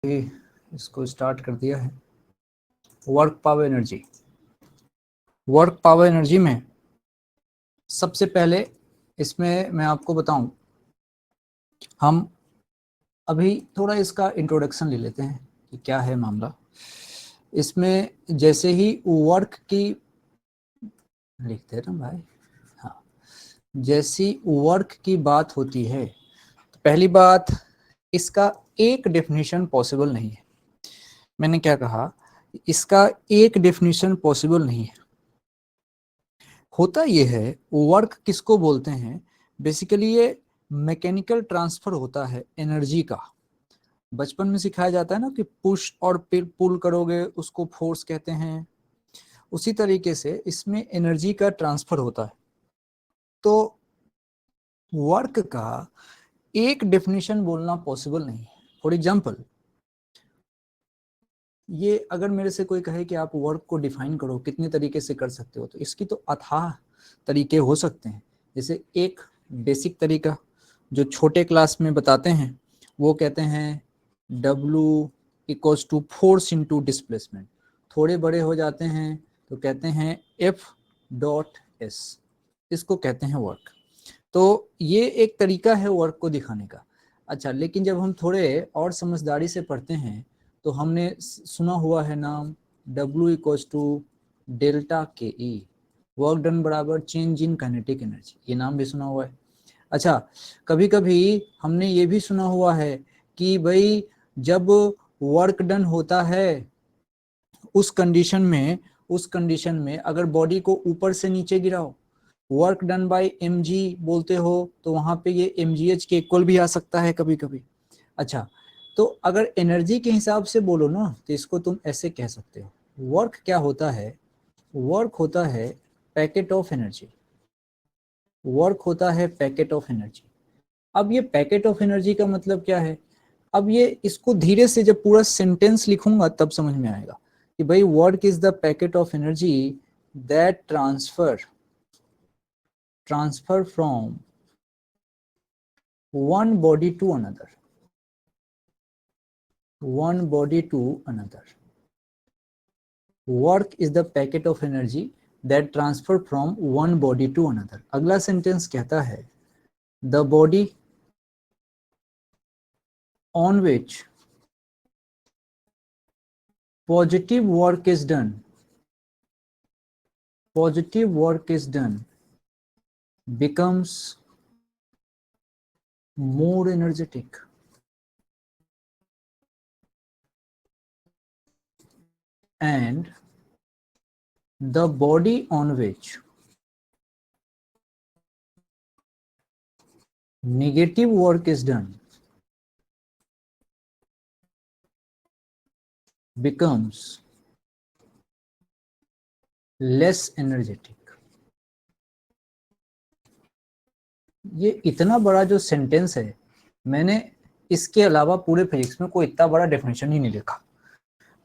इसको स्टार्ट कर दिया है। Work power energy, work power energy में सबसे पहले इसमें मैं आपको बताऊं, हम अभी थोड़ा इसका इंट्रोडक्शन ले लेते हैं कि क्या है मामला। इसमें जैसे ही वर्क की लिखते हैं ना भाई, हाँ, जैसी वर्क की बात होती है तो पहली बात, इसका एक डेफिनेशन पॉसिबल नहीं है। मैंने क्या कहा, इसका एक डेफिनेशन पॉसिबल नहीं है। होता ये है, वर्क किसको बोलते हैं, बेसिकली ये मैकेनिकल ट्रांसफर होता है एनर्जी का। बचपन में सिखाया जाता है ना कि पुश और पुल करोगे उसको फोर्स कहते हैं। उसी तरीके से इसमें एनर्जी का ट्रांसफर होता है। तो वर्क का एक डेफिनेशन बोलना पॉसिबल नहीं है। फॉर एग्जांपल, ये अगर मेरे से कोई कहे कि आप वर्क को डिफाइन करो, कितने तरीके से कर सकते हो, तो इसकी तो अथाह तरीके हो सकते हैं। जैसे एक बेसिक तरीका जो छोटे क्लास में बताते हैं, वो कहते हैं W equals to force into displacement. थोड़े बड़े हो जाते हैं तो कहते हैं F.S, इसको कहते हैं वर्क। तो ये एक तरीका है वर्क को दिखाने का। अच्छा, लेकिन जब हम थोड़े और समझदारी से पढ़ते हैं तो हमने सुना हुआ है नाम W इक्वल्स टू डेल्टा के ई, वर्क डन बराबर चेंज इन काइनेटिक एनर्जी, ये नाम भी सुना हुआ है। अच्छा, कभी कभी हमने ये भी सुना हुआ है कि भाई जब वर्क डन होता है उस कंडीशन में अगर बॉडी को ऊपर से नीचे गिराओ, वर्क डन बाय mg बोलते हो, तो वहां पे ये mgh के इक्वल भी आ सकता है कभी कभी। अच्छा, तो अगर एनर्जी के हिसाब से बोलो ना तो इसको तुम ऐसे कह सकते हो, वर्क क्या होता है, वर्क होता है पैकेट ऑफ एनर्जी, वर्क होता है पैकेट ऑफ एनर्जी। अब ये पैकेट ऑफ एनर्जी का मतलब क्या है, अब ये इसको धीरे से जब पूरा सेंटेंस लिखूंगा तब समझ में आएगा कि भाई work is the packet of energy that transfer from one body to another, one body to another. Work is the packet of energy that transfer from one body to another. अगला sentence कहता है the body on which positive work is done, positive work is done becomes more energetic, and the body on which negative work is done becomes less energetic. ये इतना बड़ा जो sentence है, मैंने इसके अलावा पूरे फिजिक्स में कोई इतना बड़ा डेफिनेशन ही नहीं लिखा।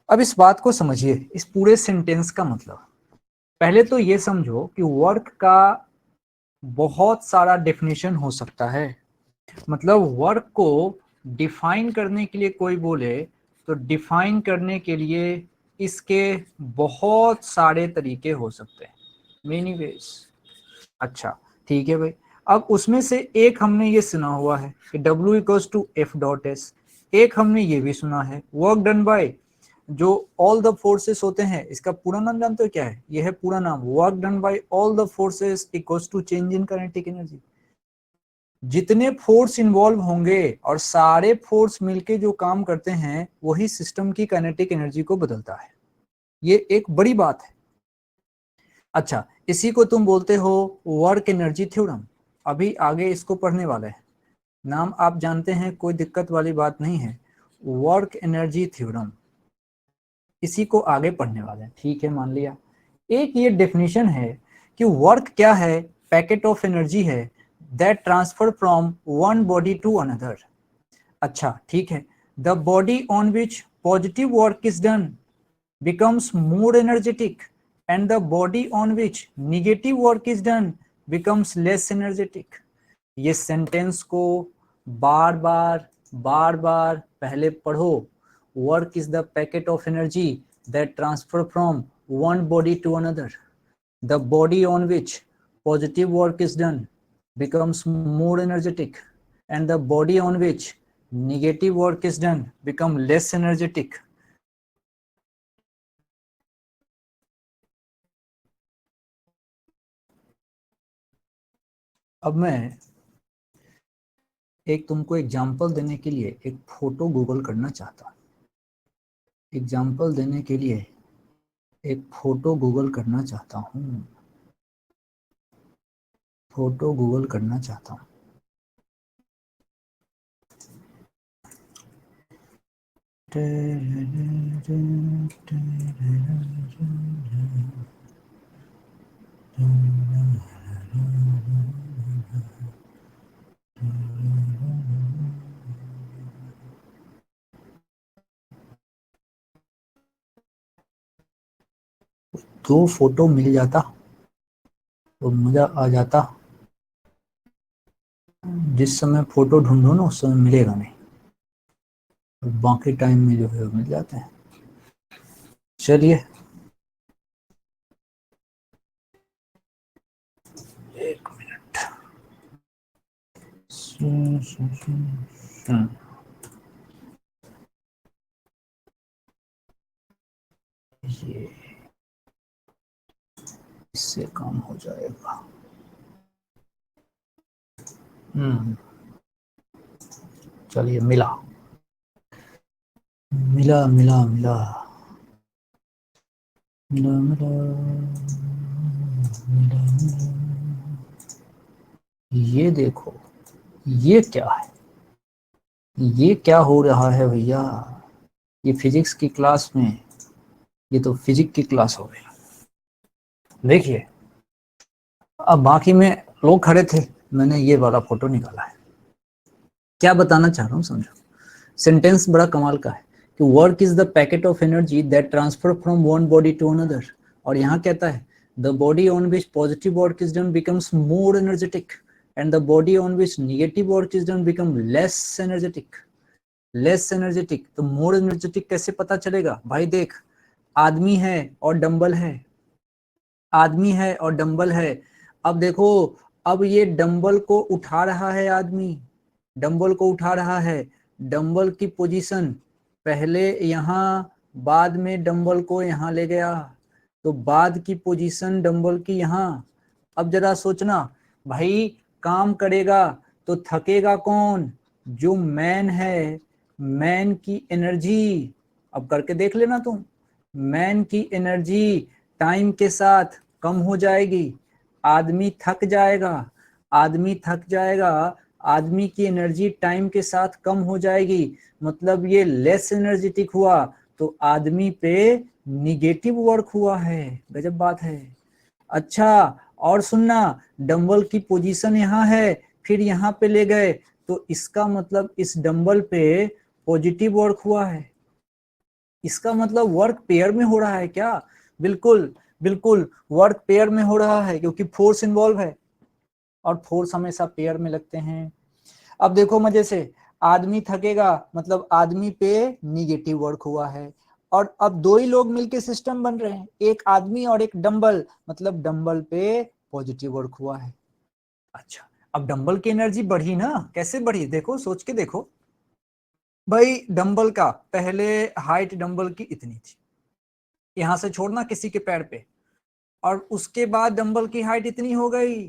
अब इस बात को समझिए, इस पूरे सेंटेंस का मतलब, पहले तो ये समझो कि वर्क का बहुत सारा डेफिनेशन हो सकता है। मतलब वर्क को डिफाइन करने के लिए कोई बोले तो डिफाइन करने के लिए इसके बहुत सारे तरीके हो सकते हैं, मेनी वेज। अच्छा, ठीक है भाई, अब उसमें से एक हमने ये सुना हुआ है कि W इक्वल्स टू F.S, एक हमने ये भी सुना है वर्क डन बाय जो ऑल द फोर्सेस होते हैं, इसका पूरा नाम जानते हो क्या है, ये है पूरा नाम, work done by all the forces equals to change in kinetic energy. जितने फोर्स इन्वॉल्व होंगे और सारे फोर्स मिलके जो काम करते हैं वही सिस्टम की काइनेटिक एनर्जी को बदलता है। ये एक बड़ी बात है। अच्छा, इसी को तुम बोलते हो वर्क एनर्जी थ्योरम। अभी आगे इसको पढ़ने वाले हैं, नाम आप जानते हैं, कोई दिक्कत वाली बात नहीं है, वर्क एनर्जी थ्योरम, इसी को आगे पढ़ने वाले हैं। ठीक है, मान लिया। एक ये डेफिनेशन है कि वर्क क्या है, पैकेट ऑफ एनर्जी है that transfer from one body to another. अच्छा, ठीक है, the body on which positive work is done becomes more energetic and the body on which negative work is done becomes less energetic. ये sentence को बार बार पहले पढ़ो, work is the packet of energy that transfer from one body to another. The body on which positive work is done becomes more energetic, and the body on which negative work is done become less energetic. अब मैं एक तुमको example देने के लिए एक photo Google करना चाहता हूँ। एग्जाम्पल देने के लिए एक फोटो गूगल करना चाहता हूँ। फोटो गूगल करना चाहता हूँ। तो फोटो मिल जाता तो मजा आ जाता। जिस समय फोटो ढूंढो ना उस समय मिलेगा नहीं, और बाकी टाइम में जो है मिल जाते हैं। चलिए एक मिनट। ये इससे काम हो जाएगा। चलिए मिला मिला मिला मिला मिला मिला मिला मिला। ये देखो ये क्या है, ये क्या हो रहा है भैया? ये फिजिक्स की क्लास में, ये तो फिजिक्स की क्लास हो गई। देखिए अब बाकी में लोग खड़े थे, मैंने ये वाला फोटो निकाला है। क्या बताना चाह रहा हूँ समझो। सेंटेंस बड़ा कमाल का है कि work is the packet of energy that transfer from one body to another, और यहाँ कहता है the body on which positive work is done becomes more energetic and the body on which negative work is done become less energetic. Less energetic तो more energetic कैसे पता चलेगा भाई? देख आदमी है और डंबल है, आदमी है और डंबल है। अब देखो, अब ये डंबल को उठा रहा है आदमी, डंबल को उठा रहा है। डंबल की पोजीशन पहले यहाँ, बाद में डंबल को यहाँ ले गया, तो बाद की पोजीशन डंबल की यहाँ। अब जरा सोचना भाई, काम करेगा तो थकेगा कौन? जो मैन है, मैन की एनर्जी। अब करके देख लेना तुम, मैन की एनर्जी टाइम के साथ कम हो जाएगी, आदमी थक जाएगा, आदमी थक जाएगा, आदमी की एनर्जी टाइम के साथ कम हो जाएगी, मतलब ये लेस एनर्जेटिक हुआ, तो आदमी पे निगेटिव वर्क हुआ है। गजब बात है। अच्छा और सुनना, डंबल की पोजीशन यहाँ है, फिर यहाँ पे ले गए, तो इसका मतलब इस डंबल पे पॉजिटिव वर्क हुआ है। इसका मतलब वर्क पेयर में हो रहा है क्या? बिल्कुल बिल्कुल, वर्क पेयर में हो रहा है, क्योंकि फोर्स इन्वॉल्व है और फोर्स हमेशा पेयर में लगते हैं। अब देखो मजे से, आदमी थकेगा मतलब आदमी पे निगेटिव वर्क हुआ है, और अब दो ही लोग मिलके सिस्टम बन रहे हैं, एक आदमी और एक डंबल, मतलब डंबल पे पॉजिटिव वर्क हुआ है। अच्छा अब डंबल की एनर्जी बढ़ी ना, कैसे बढ़ी? देखो सोच के देखो भाई, डंबल का पहले हाइट डंबल की इतनी थी, यहां से छोड़ना किसी के पैर पे, और उसके बाद डंबल की हाइट इतनी हो गई,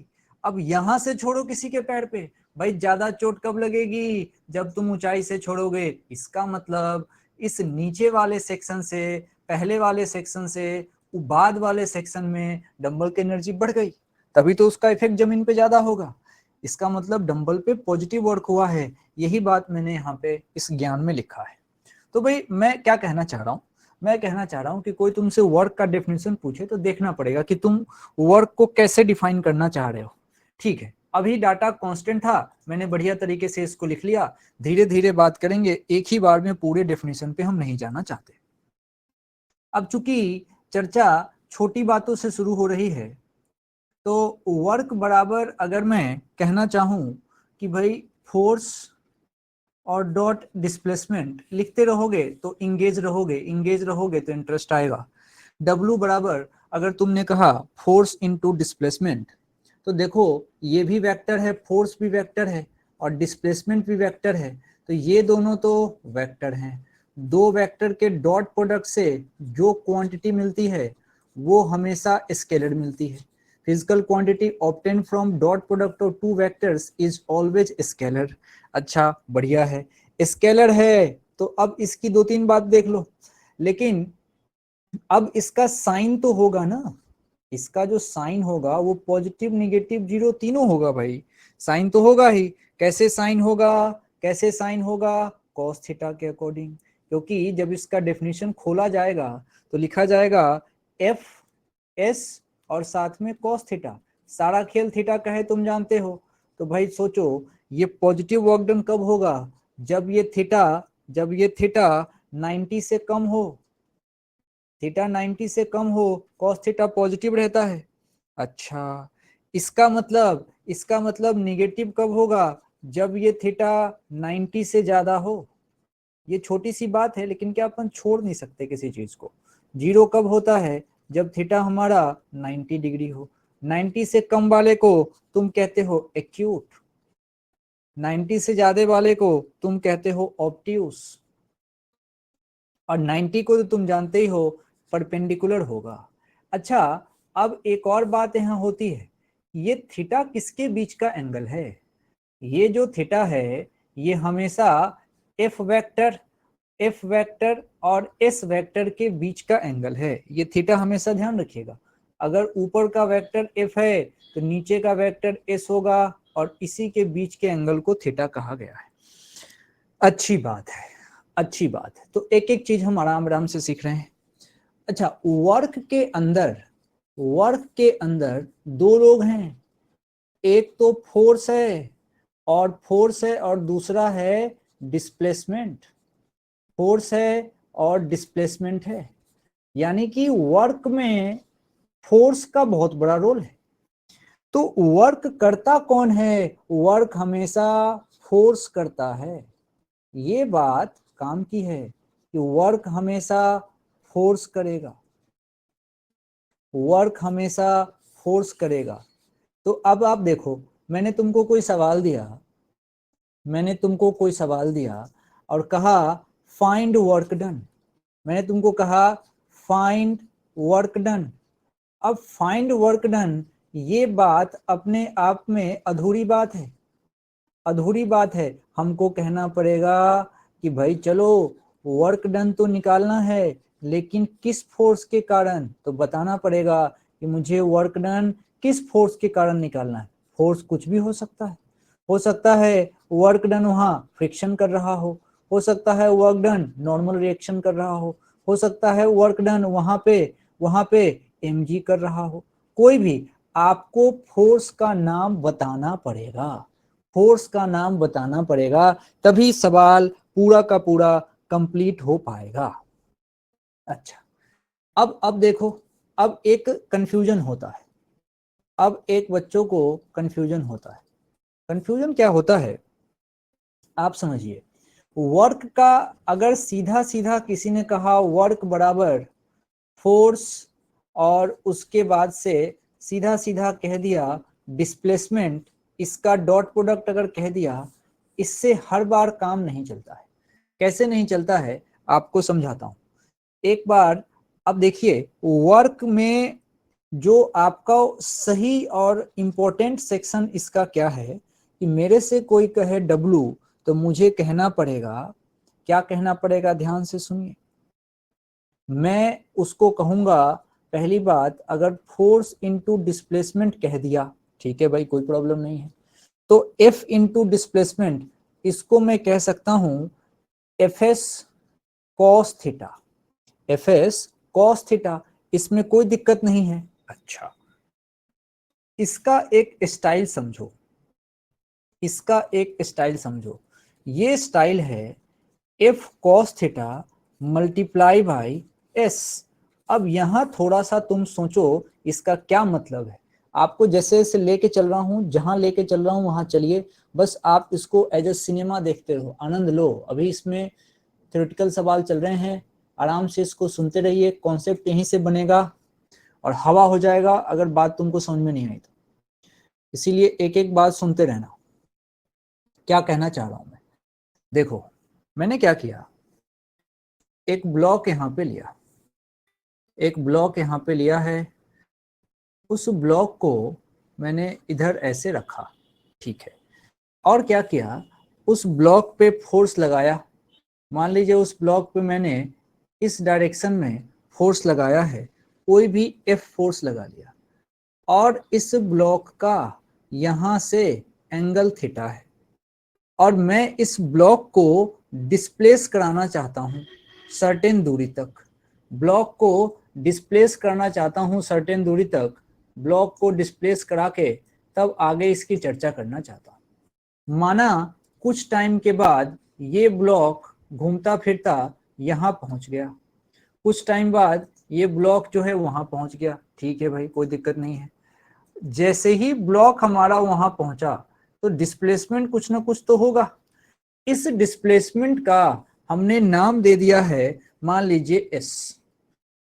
अब यहां से छोड़ो किसी के पैर पे, भाई ज्यादा चोट कब लगेगी? जब तुम ऊंचाई से छोड़ोगे। इसका मतलब इस नीचे वाले सेक्शन से, पहले वाले सेक्शन से बाद वाले सेक्शन में डंबल की एनर्जी बढ़ गई, तभी तो उसका इफेक्ट जमीन पे ज्यादा होगा। इसका मतलब डंबल पे पॉजिटिव वर्क हुआ है। यही बात मैंने यहाँ पे इस ज्ञान में लिखा है। तो भाई मैं क्या कहना चाह रहा हूँ, मैं कहना चाह रहा हूँ कि कोई तुमसे वर्क का डेफिनेशन पूछे तो देखना पड़ेगा कि तुम वर्क को कैसे डिफाइन करना चाह रहे हो। ठीक है, अभी डाटा कांस्टेंट था, मैंने बढ़िया तरीके से इसको लिख लिया, धीरे धीरे बात करेंगे, एक ही बार में पूरे डेफिनेशन पे हम नहीं जाना चाहते। अब चूंकि चर्चा छोटी बातों से शुरू हो रही है, तो वर्क बराबर अगर मैं कहना चाहूं कि भाई फोर्स और डॉट डिस्प्लेसमेंट लिखते रहोगे तो इंगेज रहोगे तो इंटरेस्ट आएगा। W बराबर अगर तुमने कहा फोर्स इनटू डिस्प्लेसमेंट, तो देखो ये भी वेक्टर है, फोर्स भी वेक्टर है और डिस्प्लेसमेंट भी वेक्टर है, तो ये दोनों तो वेक्टर हैं। दो वेक्टर के डॉट प्रोडक्ट से जो क्वांटिटी मिलती है वो हमेशा स्केलर मिलती है। Physical quantity obtain from dot product of two vectors is always scalar. अच्छा बढ़िया है, स्केलर है तो अब इसकी दो तीन बात देख लो, लेकिन अब इसका साइन तो होगा ना, इसका जो साइन होगा वो पॉजिटिव नेगेटिव जीरो तीनों होगा भाई, साइन तो होगा ही। कैसे साइन होगा, कैसे साइन होगा, cos थीटा के अकॉर्डिंग, क्योंकि जब इसका डेफिनेशन खोला जाएगा तो लिखा जाएगा एफ एस और साथ में cos थीटा, सारा खेल थीटा का है तुम जानते हो। तो भाई सोचो ये पॉजिटिव वर्क डन कब होगा, जब ये थीटा 90 से कम हो, थीटा 90 से कम हो, cos थीटा पॉजिटिव रहता है। अच्छा इसका मतलब निगेटिव कब होगा, जब ये थीटा 90 से ज्यादा हो। ये छोटी सी बात है लेकिन क्या अपन छोड़ नहीं सकते किसी चीज को। जीरो कब होता है, जब थीटा हमारा 90 डिग्री हो। 90 से कम वाले को तुम कहते हो एक्यूट, 90 से ज्यादा वाले को तुम कहते हो ऑब्ट्यूस, और 90 को तो तुम जानते ही हो परपेंडिकुलर होगा। अच्छा अब एक और बात यहाँ होती है, ये थीटा किसके बीच का एंगल है, ये जो थीटा है ये हमेशा एफ वेक्टर और एस वेक्टर के बीच का एंगल है। ये थीटा हमेशा ध्यान रखिएगा, अगर ऊपर का वेक्टर एफ है तो नीचे का वेक्टर एस होगा और इसी के बीच के एंगल को थीटा कहा गया है। अच्छी बात है, अच्छी बात है। तो एक एक चीज हम आराम आराम से सीख रहे हैं। अच्छा वर्क के अंदर दो लोग हैं, एक तो फोर्स है और दूसरा है डिस्प्लेसमेंट, फोर्स है और डिस्प्लेसमेंट है, यानी कि वर्क में फोर्स का बहुत बड़ा रोल है। तो वर्क करता कौन है, वर्क हमेशा फोर्स करता है। ये बात काम की है कि वर्क हमेशा फोर्स करेगा, वर्क हमेशा फोर्स करेगा। तो अब आप देखो मैंने तुमको कोई सवाल दिया और कहा फाइंड वर्क डन, मैंने तुमको कहा फाइंड वर्क डन। अब फाइंड वर्क डन ये बात अपने आप में अधूरी बात है। हमको कहना पड़ेगा कि भाई चलो वर्क डन तो निकालना है, लेकिन किस फोर्स के कारण, तो बताना पड़ेगा कि मुझे वर्क डन किस फोर्स के कारण निकालना है। फोर्स कुछ भी हो सकता है वर्क डन वहाँ फ्रिक्शन कर रहा हो सकता है वर्क डन नॉर्मल रिएक्शन कर रहा हो सकता है वर्क डन वहाँ पे mg कर रहा हो। कोई भी आपको फोर्स का नाम बताना पड़ेगा, तभी सवाल पूरा का पूरा कंप्लीट हो पाएगा। अच्छा अब देखो, अब एक कंफ्यूजन होता है, अब एक बच्चों को कंफ्यूजन होता है। कंफ्यूजन क्या होता है आप समझिए, वर्क का अगर सीधा सीधा किसी ने कहा वर्क बराबर फोर्स और उसके बाद से सीधा सीधा कह दिया डिस्प्लेसमेंट, इसका डॉट प्रोडक्ट अगर कह दिया, इससे हर बार काम नहीं चलता है। कैसे नहीं चलता है आपको समझाता हूं एक बार। अब देखिए वर्क में जो आपका सही और इम्पोर्टेंट सेक्शन इसका क्या है कि मेरे से कोई कहे W तो मुझे कहना पड़ेगा, क्या कहना पड़ेगा, ध्यान से सुनिए। मैं उसको कहूंगा पहली बात, अगर फोर्स इनटू डिस्प्लेसमेंट कह दिया ठीक है भाई कोई प्रॉब्लम नहीं है, तो F इनटू डिस्प्लेसमेंट इसको मैं कह सकता हूं FS cos theta, FS cos theta, इसमें कोई दिक्कत नहीं है। अच्छा इसका एक स्टाइल समझो, ये स्टाइल है F cos theta multiply by S। अब यहां थोड़ा सा तुम सोचो इसका क्या मतलब है। आपको जैसे जैसे लेके चल रहा हूँ, जहां लेके चल रहा हूँ वहां चलिए, बस आप इसको एज ए सिनेमा देखते रहो, आनंद लो। अभी इसमें थ्योरेटिकल सवाल चल रहे हैं, आराम से इसको सुनते रहिए, कॉन्सेप्ट यहीं से बनेगा और हवा हो जाएगा अगर बात तुमको समझ में नहीं आई तो। इसीलिए एक एक बात सुनते रहना। क्या कहना चाह रहा हूं मैं, देखो मैंने क्या किया, एक ब्लॉक यहाँ पे लिया, एक ब्लॉक यहाँ पे लिया है, उस ब्लॉक को मैंने इधर ऐसे रखा, ठीक है। और क्या किया, उस ब्लॉक पे फोर्स लगाया। मान लीजिए उस ब्लॉक पे मैंने इस डायरेक्शन में फोर्स लगाया है, कोई भी एफ फोर्स लगा लिया, और इस ब्लॉक का यहां से एंगल थीटा है, और मैं इस ब्लॉक को डिस्प्लेस कराना चाहता हूं सर्टेन दूरी तक, ब्लॉक को डिस्प्लेस करना चाहता हूं सर्टेन दूरी तक, ब्लॉक को डिस्प्लेस करा के तब आगे इसकी चर्चा करना चाहता हूं। माना कुछ टाइम के बाद ये ब्लॉक घूमता फिरता यहां पहुंच गया, कुछ टाइम बाद ये ब्लॉक जो है वहां पहुंच गया, ठीक है भाई कोई दिक्कत नहीं है। जैसे ही ब्लॉक हमारा वहां पहुंचा तो डिस्प्लेसमेंट कुछ ना कुछ तो होगा। इस डिस्प्लेसमेंट का हमने नाम दे दिया है, मान लीजिए एस।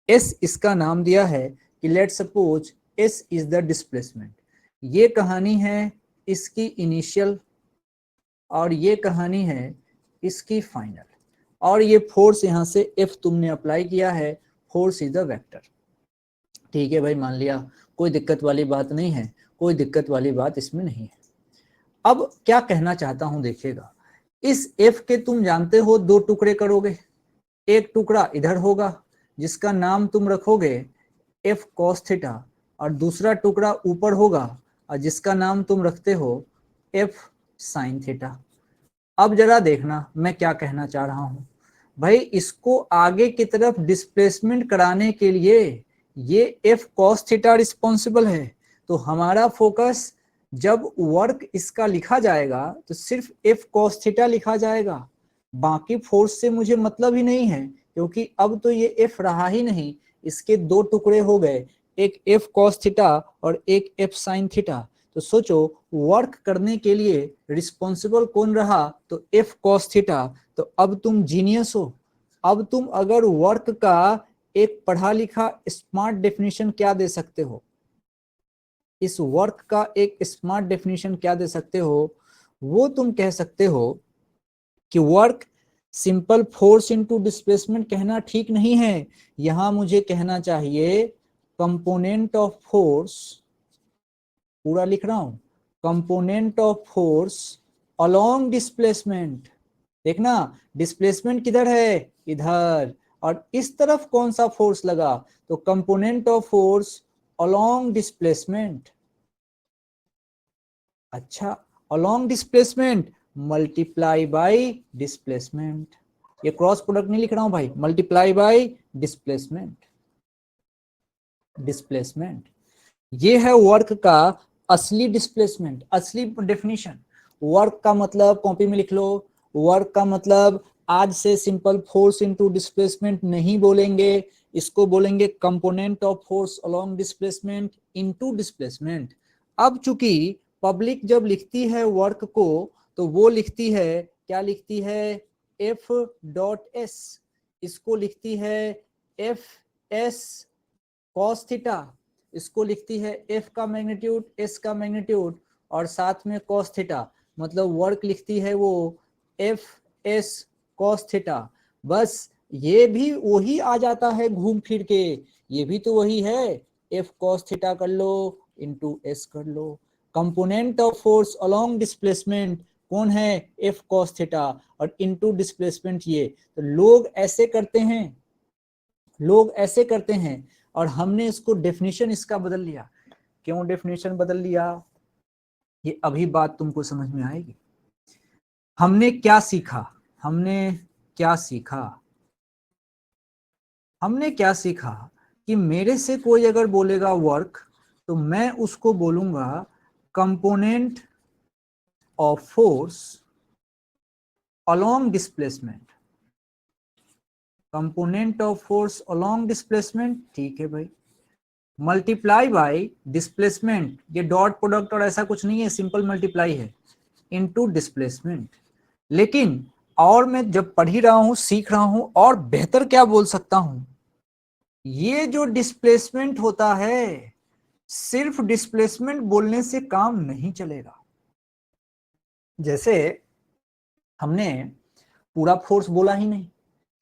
एस इसका नाम दिया है कि let suppose S is the displacement. ये कहानी है इसकी इनिशियल, और ये कहानी है इसकी फाइनल, और ये फोर्स यहां से एफ तुमने अप्लाई किया है, फोर्स इज द वेक्टर। ठीक है भाई, मान लिया, कोई दिक्कत वाली बात नहीं है, कोई दिक्कत वाली बात इसमें नहीं है। अब क्या कहना चाहता हूं देखिएगा, इस एफ के तुम जानते हो दो टुकड़े करोगे, एक टुकड़ा इधर होगा जिसका नाम तुम रखोगे एफ कॉस थीटा, और दूसरा टुकड़ा ऊपर होगा और जिसका नाम तुम रखते हो एफ साइन थीटा। अब जरा देखना मैं क्या कहना चाह रहा हूं भाई, इसको आगे की तरफ डिस्प्लेसमेंट कराने के लिए ये एफ कॉस थीटा रिस्पॉन्सिबल है, तो हमारा फोकस जब वर्क इसका लिखा जाएगा तो सिर्फ एफ कॉस थीटा लिखा जाएगा, बाकी फोर्स से मुझे मतलब ही नहीं है, क्योंकि अब तो ये एफ रहा ही नहीं, इसके दो टुकड़े हो गए, एक एफ कॉस थीटा और एक एफ साइन थीटा। तो सोचो वर्क करने के लिए रिस्पॉन्सिबल कौन रहा, तो एफ कॉस थीटा। तो अब तुम जीनियस हो, अब तुम अगर वर्क का एक पढ़ा लिखा स्मार्ट डेफिनेशन क्या दे सकते हो, इस वर्क का एक स्मार्ट डेफिनेशन क्या दे सकते हो, वो तुम कह सकते हो कि work simple force into displacement कहना ठीक नहीं है, यहां मुझे कहना चाहिए कंपोनेंट ऑफ फोर्स, पूरा लिख रहा हूं, component of force along displacement. देखना डिस्प्लेसमेंट किधर है, इधर, और इस तरफ कौन सा फोर्स लगा, तो component of force along displacement. अच्छा, along displacement multiply by displacement, ये क्रॉस प्रोडक्ट नहीं लिख रहा हूं भाई, मल्टीप्लाई बाय डिस्प्लेसमेंट। डिस्प्लेसमेंट ये है वर्क का असली डिस्प्लेसमेंट, असली डेफिनेशन। वर्क का मतलब कॉपी में लिख लो, वर्क का मतलब आज से सिंपल फोर्स इनटू डिस्प्लेसमेंट नहीं बोलेंगे, इसको बोलेंगे component of force along displacement into displacement. अब चूंकि पब्लिक जब लिखती है वर्क को तो वो लिखती है, क्या लिखती है, एफ डॉट एस, इसको लिखती है एफ एस कॉस थीटा, इसको लिखती है एफ का मैग्नीट्यूड एस का मैग्नीट्यूड और साथ में कॉस थीटा, मतलब वर्क लिखती है वो एफ एस कॉस थीटा। बस ये भी वही आ जाता है घूम फिर के, ये भी तो वही है, एफ कॉस थीटा कर लो इनटू एस कर लो। Component of force along displacement कौन है, एफ कॉस थीटा, और इनटू डिस्प्लेसमेंट ये। तो लोग ऐसे करते हैं, लोग ऐसे करते हैं, और हमने इसको डेफिनेशन इसका बदल लिया। क्यों डेफिनेशन बदल लिया, ये अभी बात तुमको समझ में आएगी। हमने क्या सीखा, हमने क्या सीखा, हमने क्या सीखा कि मेरे से कोई अगर बोलेगा वर्क तो मैं उसको बोलूंगा component of force along displacement, component of force along displacement, ठीक है भाई। मल्टीप्लाई बाय डिस्प्लेसमेंट, ये डॉट प्रोडक्ट और ऐसा कुछ नहीं है, सिंपल मल्टीप्लाई है, इनटू डिस्प्लेसमेंट। लेकिन और मैं जब पढ़ ही रहा हूं, सीख रहा हूं, और बेहतर क्या बोल सकता हूं, ये जो डिस्प्लेसमेंट होता है, सिर्फ डिस्प्लेसमेंट बोलने से काम नहीं चलेगा। जैसे हमने पूरा फोर्स बोला ही नहीं,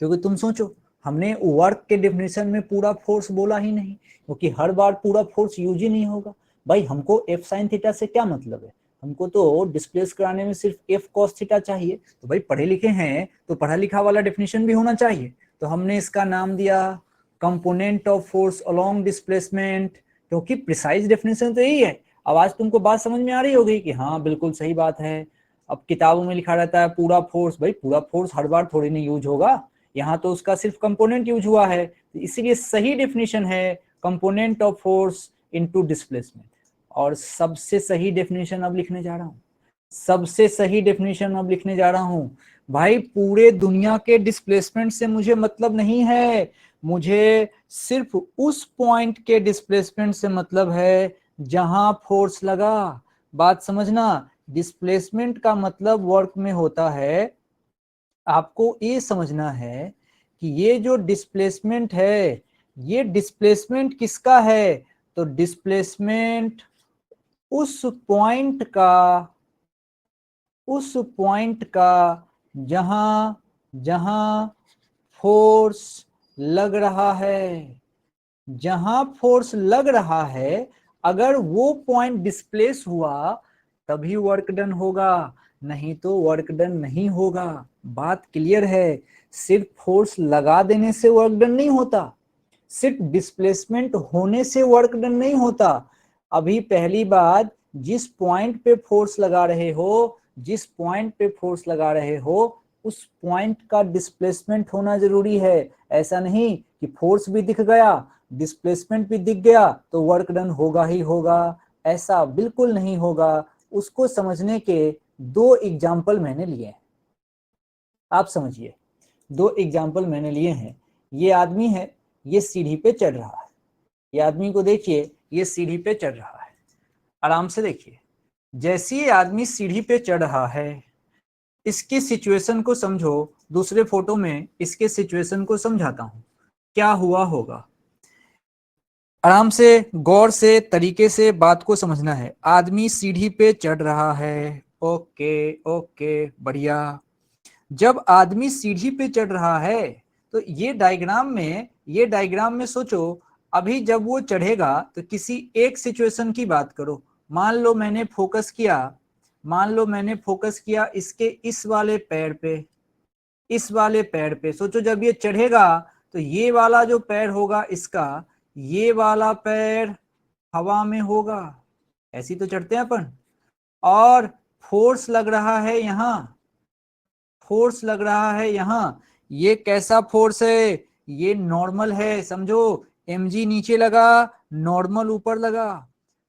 क्योंकि तुम सोचो हमने वर्क के डेफिनेशन में पूरा फोर्स बोला ही नहीं, क्योंकि हर बार पूरा फोर्स यूज ही नहीं होगा। भाई हमको एफ साइन थीटा से क्या मतलब है, हमको तो डिस्प्लेस कराने में सिर्फ एफ कॉस थीटा चाहिए। तो भाई पढ़े लिखे हैं तो पढ़ा लिखा वाला डेफिनेशन भी होना चाहिए। तो हमने इसका नाम दिया component of force along displacement, क्योंकि प्रिसाइज डेफिनेशन तो यही है। अब आज तुमको बात समझ में आ रही होगी कि हाँ बिल्कुल सही बात है। अब किताबों में लिखा रहता है पूरा फोर्स, भाई पूरा फोर्स हर बार थोड़ी नहीं यूज होगा, यहाँ तो उसका सिर्फ कंपोनेंट यूज हुआ है, इसीलिए सही डेफिनेशन है component of force into displacement. और सबसे सही डेफिनेशन अब लिखने जा रहा हूँ, सबसे सही डेफिनेशन अब लिखने जा रहा हूँ। भाई पूरे दुनिया के डिस्प्लेसमेंट से मुझे मतलब नहीं है, मुझे सिर्फ उस पॉइंट के डिस्प्लेसमेंट से मतलब है जहां फोर्स लगा। बात समझना, डिस्प्लेसमेंट का मतलब वर्क में होता है, आपको ये समझना है कि ये जो डिस्प्लेसमेंट है, ये डिस्प्लेसमेंट किसका है, तो डिस्प्लेसमेंट उस पॉइंट का, उस पॉइंट का जहां जहां फोर्स लग रहा है, जहां फोर्स लग रहा है, अगर वो पॉइंट डिस्प्लेस हुआ तभी वर्क डन होगा, नहीं तो वर्क डन नहीं होगा। बात क्लियर है, सिर्फ फोर्स लगा देने से वर्क डन नहीं होता, सिर्फ डिस्प्लेसमेंट होने से वर्क डन नहीं होता। अभी पहली बात, जिस पॉइंट पे फोर्स लगा रहे हो, जिस पॉइंट पे फोर्स लगा रहे हो, उस पॉइंट का डिस्प्लेसमेंट होना जरूरी है। ऐसा नहीं कि फोर्स भी दिख गया, डिस्प्लेसमेंट भी दिख गया तो वर्क डन होगा ही होगा, ऐसा बिल्कुल नहीं होगा। उसको समझने के दो एग्जाम्पल मैंने लिए हैं, आप समझिए। दो एग्जाम्पल मैंने लिए हैं। ये आदमी है, ये सीढ़ी पे चढ़ रहा है, ये आदमी को देखिए, ये सीढ़ी पे चढ़ रहा है, आराम से देखिए। जैसे ये आदमी सीढ़ी पे चढ़ रहा है, इसकी सिचुएशन को समझो, दूसरे फोटो में इसके सिचुएशन को समझाता हूं क्या हुआ होगा। आराम से गौर से तरीके से बात को समझना है। आदमी सीढ़ी पे चढ़ रहा है, ओके ओके बढ़िया। जब आदमी सीढ़ी पे चढ़ रहा है तो ये डायग्राम में, ये डायग्राम में सोचो, अभी जब वो चढ़ेगा तो किसी एक सिचुएशन की बात करो। मान लो मैंने फोकस किया, मान लो मैंने फोकस किया इसके इस वाले पैर पे, इस वाले पैर पे। सोचो जब ये चढ़ेगा तो ये वाला जो पैर होगा इसका, ये वाला पैर हवा में होगा, ऐसी तो चढ़ते हैं अपन। और फोर्स लग रहा है यहाँ, फोर्स लग रहा है यहाँ। ये कैसा फोर्स है, ये नॉर्मल है, समझो mg नीचे लगा, नॉर्मल ऊपर लगा।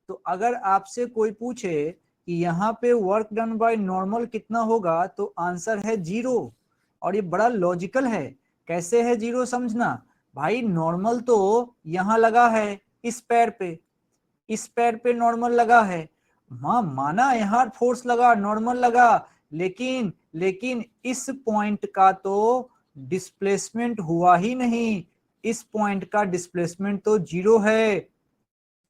तो अगर आपसे कोई पूछे कि यहाँ पे वर्क डन बाय नॉर्मल कितना होगा, तो आंसर है 0। और ये बड़ा लॉजिकल है। कैसे है 0 समझना, भाई नॉर्मल तो यहाँ लगा है, इस पैर पे, इस पैर पे नॉर्मल लगा है। माना यहाँ फोर्स लगा, नॉर्मल लगा, लेकिन लेकिन इस पॉइंट का तो डिस्प्लेसमेंट हुआ ही नहीं, इस पॉइंट का डिस्प्लेसमेंट तो 0 है।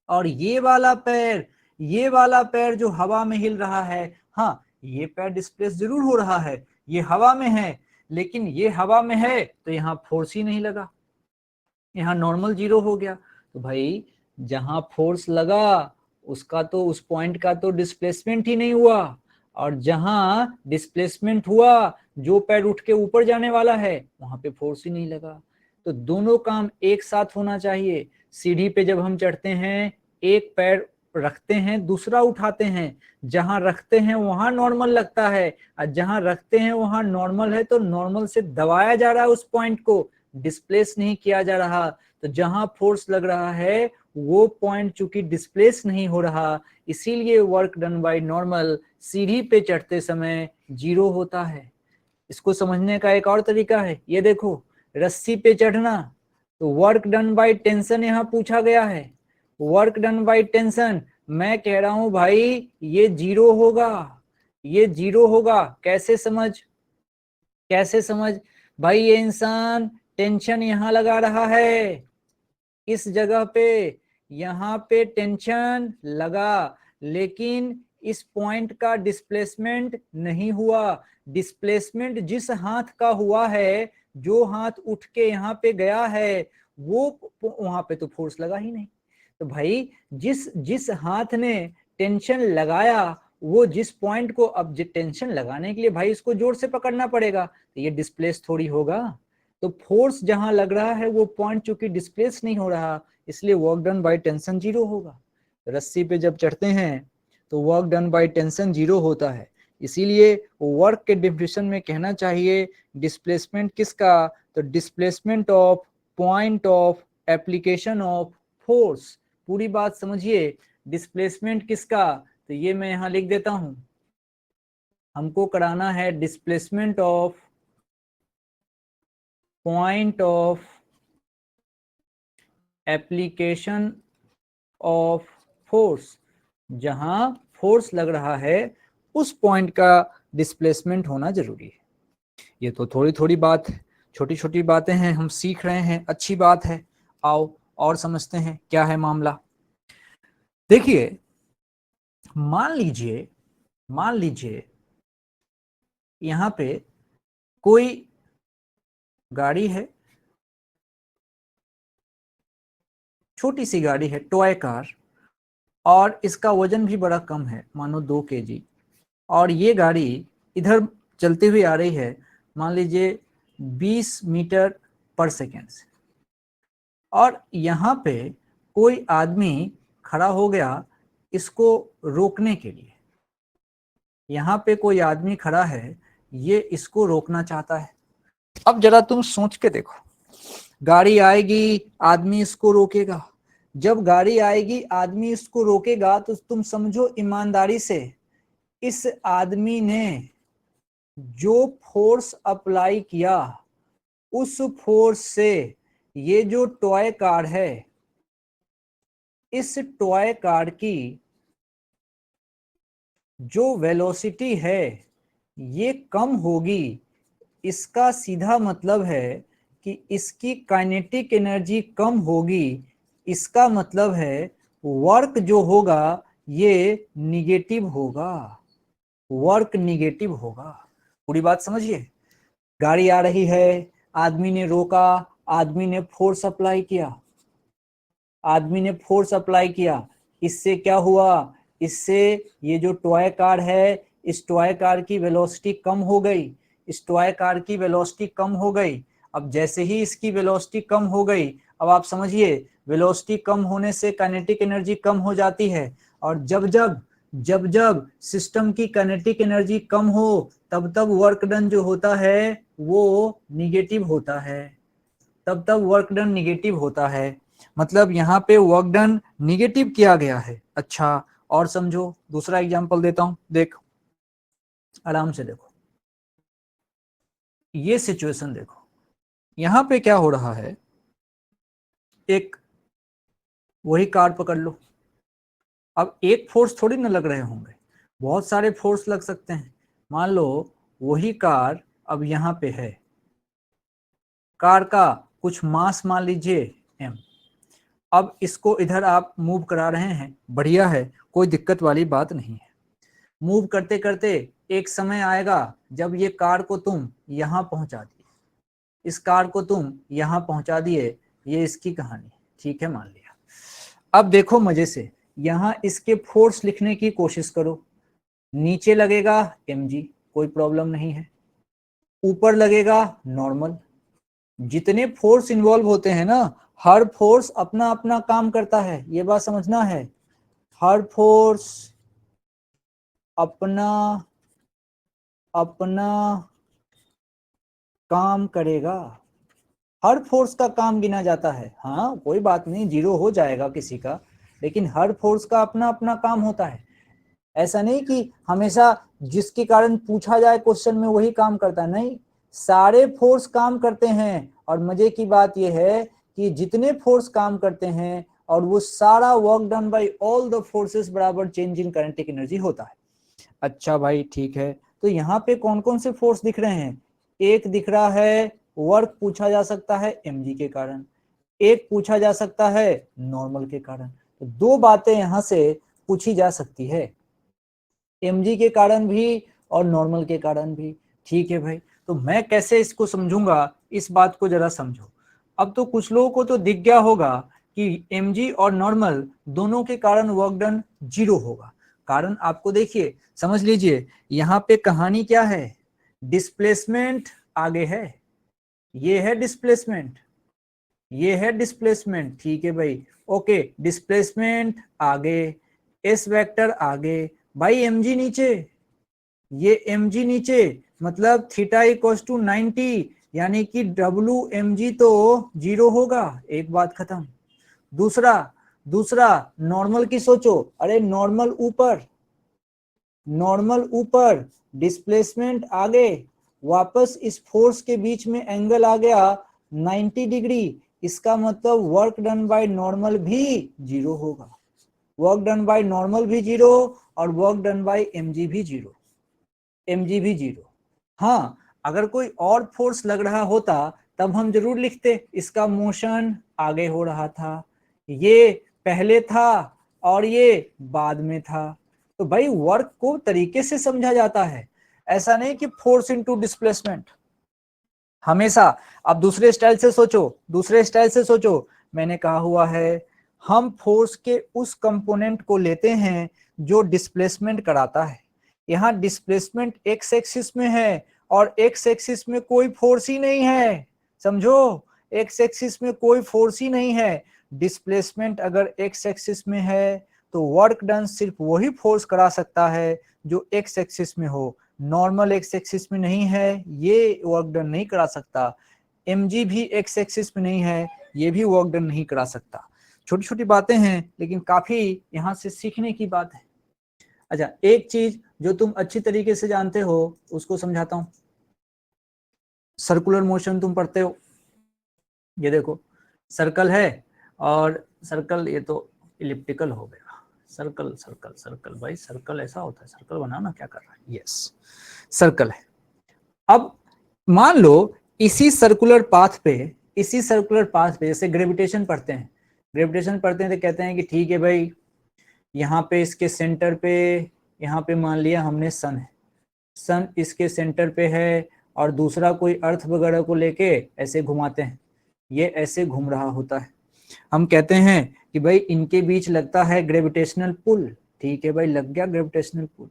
और ये वाला पैर, ये वाला पैर जो हवा में हिल रहा है, हाँ ये पैर डिस्प्लेस जरूर हो रहा है, ये हवा में है, लेकिन ये हवा में है तो यहाँ फोर्स ही नहीं लगा, यहाँ नॉर्मल 0 हो गया। तो भाई जहां फोर्स लगा उसका तो, उस पॉइंट का तो डिस्प्लेसमेंट ही नहीं हुआ, और जहां डिस्प्लेसमेंट हुआ, जो पैर उठ के ऊपर जाने वाला है, वहां पे फोर्स ही नहीं लगा। तो दोनों काम एक साथ होना चाहिए। सीढ़ी पे जब हम चढ़ते हैं, एक पैर रखते हैं, दूसरा उठाते हैं, जहां रखते हैं वहां नॉर्मल लगता है, और जहां रखते हैं वहां नॉर्मल है, तो नॉर्मल से दबाया जा रहा है उस पॉइंट को, डिस्प्लेस नहीं किया जा रहा। तो जहां फोर्स लग रहा है वो पॉइंट चूंकि डिस्प्लेस नहीं हो रहा, इसीलिए वर्क डन बाय नॉर्मल सीढ़ी पे चढ़ते समय 0 होता है। इसको समझने का एक और तरीका है, ये देखो रस्सी पे चढ़ना, तो वर्क डन बाय टेंशन यहाँ पूछा गया है, वर्क डन बाय टेंशन, मैं कह रहा हूं भाई ये जीरो होगा, ये जीरो होगा। कैसे समझ, कैसे समझ भाई, ये इंसान टेंशन यहां लगा रहा है इस जगह पे, यहां पे टेंशन लगा, लेकिन इस पॉइंट का डिस्प्लेसमेंट नहीं हुआ। डिस्प्लेसमेंट जिस हाथ का हुआ है, जो हाथ उठ के यहाँ पे गया है, वो वहां पे तो फोर्स लगा ही नहीं। तो भाई जिस जिस हाथ ने टेंशन लगाया, वो जिस पॉइंट को, अब टेंशन लगाने के लिए भाई इसको जोर से पकड़ना पड़ेगा, तो ये डिस्प्लेस थोड़ी होगा। तो फोर्स जहां लग रहा है वो पॉइंट चूंकि डिस्प्लेस नहीं हो रहा, इसलिए work done by tension zero होगा। रस्सी पे जब चढ़ते हैं तो work done by tension zero होता है। इसीलिए वर्क के डिफिनेशन में कहना चाहिए डिस्प्लेसमेंट किसका, तो displacement of point of application of force. पूरी बात समझिए, डिस्प्लेसमेंट किसका, तो ये मैं यहां लिख देता हूं, हमको कराना है displacement of point of application of force. जहां फोर्स लग रहा है उस पॉइंट का डिस्प्लेसमेंट होना जरूरी है। ये तो थोड़ी थोड़ी बात, छोटी छोटी बातें हैं, हम सीख रहे हैं, अच्छी बात है। आओ और समझते हैं क्या है मामला। देखिए, मान लीजिए यहां पे कोई गाड़ी है, छोटी सी गाड़ी है, टॉय कार, और इसका वजन भी बड़ा कम है, मानो 2 kg, और ये गाड़ी इधर चलती हुई आ रही है, मान लीजिए 20 मीटर पर सेकेंड से, और यहाँ पे कोई आदमी खड़ा हो गया इसको रोकने के लिए। यहाँ पे कोई आदमी खड़ा है, ये इसको रोकना चाहता है। अब जरा तुम सोच के देखो, गाड़ी आएगी, आदमी इसको रोकेगा। जब गाड़ी आएगी, आदमी इसको रोकेगा, तो तुम समझो ईमानदारी से इस आदमी ने जो फोर्स अप्लाई किया, उस फोर्स से ये जो टॉय कार है, इस टॉय कार की जो वेलोसिटी है ये कम होगी। इसका सीधा मतलब है कि इसकी काइनेटिक एनर्जी कम होगी। इसका मतलब है वर्क जो होगा ये निगेटिव होगा, वर्क निगेटिव होगा। पूरी बात समझिए, गाड़ी आ रही है, आदमी ने रोका, आदमी ने फोर्स अप्लाई किया, आदमी ने फोर्स अप्लाई किया, इससे क्या हुआ, इससे ये जो टॉय कार है, इस टॉय कार की वेलोसिटी कम हो गई, इस टॉय कार की वेलोसिटी कम हो गई। अब जैसे ही इसकी वेलोसिटी कम हो गई, अब आप समझिए वेलोसिटी कम होने से काइनेटिक एनर्जी कम हो जाती है, और जब जब सिस्टम की काइनेटिक एनर्जी कम हो, तब तब वर्क डन जो होता है वो निगेटिव होता है, तब तब वर्क डन निगेटिव होता है। मतलब यहाँ पे वर्क डन निगेटिव किया गया है। अच्छा, और समझो, दूसरा एग्जांपल देता हूं, देख आराम से देखो, ये सिचुएशन देखो, यहाँ पे क्या हो रहा है, एक वही कार पकड़ लो। अब एक फोर्स थोड़ी ना लग रहे होंगे, बहुत सारे फोर्स लग सकते हैं। मान लो वही कार अब यहाँ पे है, कार का कुछ मास मान लीजिए m, अब इसको इधर आप मूव करा रहे हैं, बढ़िया है, कोई दिक्कत वाली बात नहीं है। मूव करते करते एक समय आएगा जब ये कार को तुम यहां पहुंचा दिए, इस कार को तुम यहां पहुंचा दिए, ये इसकी कहानी, ठीक है, मान लिया। अब देखो मजे से, यहां इसके फोर्स लिखने की कोशिश करो। नीचे लगेगा mg, कोई प्रॉब्लम नहीं है, ऊपर लगेगा नॉर्मल। जितने फोर्स इन्वॉल्व होते हैं ना, हर फोर्स अपना अपना काम करता है, ये बात समझना है। हर फोर्स अपना अपना काम करेगा, हर फोर्स का काम गिना जाता है। हाँ कोई बात नहीं, जीरो हो जाएगा किसी का, लेकिन हर फोर्स का अपना अपना काम होता है। ऐसा नहीं कि हमेशा जिसके कारण पूछा जाए क्वेश्चन में वही काम करता है, नहीं, सारे फोर्स काम करते हैं। और मजे की बात यह है कि जितने फोर्स काम करते हैं और वो सारा work done by all the forces बराबर चेंज इन काइनेटिक एनर्जी होता है। अच्छा भाई ठीक है, तो यहाँ पे कौन कौन से फोर्स दिख रहे हैं? एक दिख रहा है वर्क पूछा जा सकता है mg के कारण, एक पूछा जा सकता है नॉर्मल के कारण। तो दो बातें यहां से पूछी जा सकती है, mg के कारण भी और नॉर्मल के कारण भी। ठीक है भाई, तो मैं कैसे इसको समझूंगा, इस बात को जरा समझो। अब तो कुछ लोगों को तो दिख गया होगा कि mg और नॉर्मल दोनों के कारण वर्क डन 0 होगा। कारण आपको देखिए, समझ लीजिए, यहाँ पे कहानी क्या है, डिस्प्लेसमेंट आगे है, ये है डिस्प्लेसमेंट, ये है डिस्प्लेसमेंट। ठीक है भाई, ओके, डिस्प्लेसमेंट आगे, एस वेक्टर आगे, भाई mg नीचे, ये mg नीचे, मतलब थीटा इक्वल्स टू 90, यानी कि WmG तो 0 होगा। एक बात खत्म। दूसरा दूसरा नॉर्मल की सोचो, अरे नॉर्मल ऊपर, नॉर्मल ऊपर, डिस्प्लेसमेंट आगे, वापस इस फोर्स के बीच में एंगल आ गया 90 डिग्री, इसका मतलब वर्क डन बाय नॉर्मल भी 0 होगा, वर्क डन बाय नॉर्मल भी 0 और वर्क डन बाय mg भी 0, mg भी 0। हाँ, अगर कोई और फोर्स लग रहा होता तब हम जरूर लिखते इसका मोशन आगे हो रहा था, ये पहले था और ये बाद में था। तो भाई वर्क को तरीके से समझा जाता है, ऐसा नहीं कि फोर्स इनटू डिस्प्लेसमेंट हमेशा। अब दूसरे स्टाइल से सोचो, दूसरे स्टाइल से सोचो, मैंने कहा हुआ है हम फोर्स के उस कंपोनेंट को लेते हैं जो डिस्प्लेसमेंट कराता है। यहाँ डिस्प्लेसमेंट एक्स एक्सिस में है और एक्स एक्सिस में कोई फोर्स ही नहीं है, समझो, एक्स एक्सिस में कोई फोर्स ही नहीं है। डिस्प्लेसमेंट अगर एक्स एक्सिस में है तो वर्क डन सिर्फ वही फोर्स करा सकता है जो एक्स एक्सिस में हो, नॉर्मल एक्स एक्सिस में नहीं है, ये वर्क डन नहीं करा सकता। mg भी एक्स एक्सिस में नहीं है, ये भी वर्क डन नहीं करा सकता। छोटी छोटी बातें हैं लेकिन काफी यहाँ से सीखने की बात है। अच्छा, एक चीज जो तुम अच्छी तरीके से जानते हो उसको समझाता हूं। सर्कुलर मोशन तुम पढ़ते हो, ये देखो सर्कल है और सर्कल, ये तो इलिप्टिकल हो गया, सर्कल सर्कल सर्कल, भाई सर्कल ऐसा होता है, सर्कल बनाना क्या कर रहा है, यस सर्कल है। अब मान लो इसी सर्कुलर पाथ पे, इसी सर्कुलर पाथ पे जैसे ग्रेविटेशन पढ़ते हैं, ग्रेविटेशन पढ़ते हैं तो कहते हैं कि ठीक है भाई, यहाँ पे इसके सेंटर पे, यहाँ पे मान लिया हमने सन है, सन इसके सेंटर पे है और दूसरा कोई अर्थ वगैरह को लेके ऐसे घुमाते हैं, ये ऐसे घूम रहा होता है। हम कहते हैं कि भाई इनके बीच लगता है ग्रेविटेशनल पुल, ठीक है भाई, लग गया ग्रेविटेशनल पुल,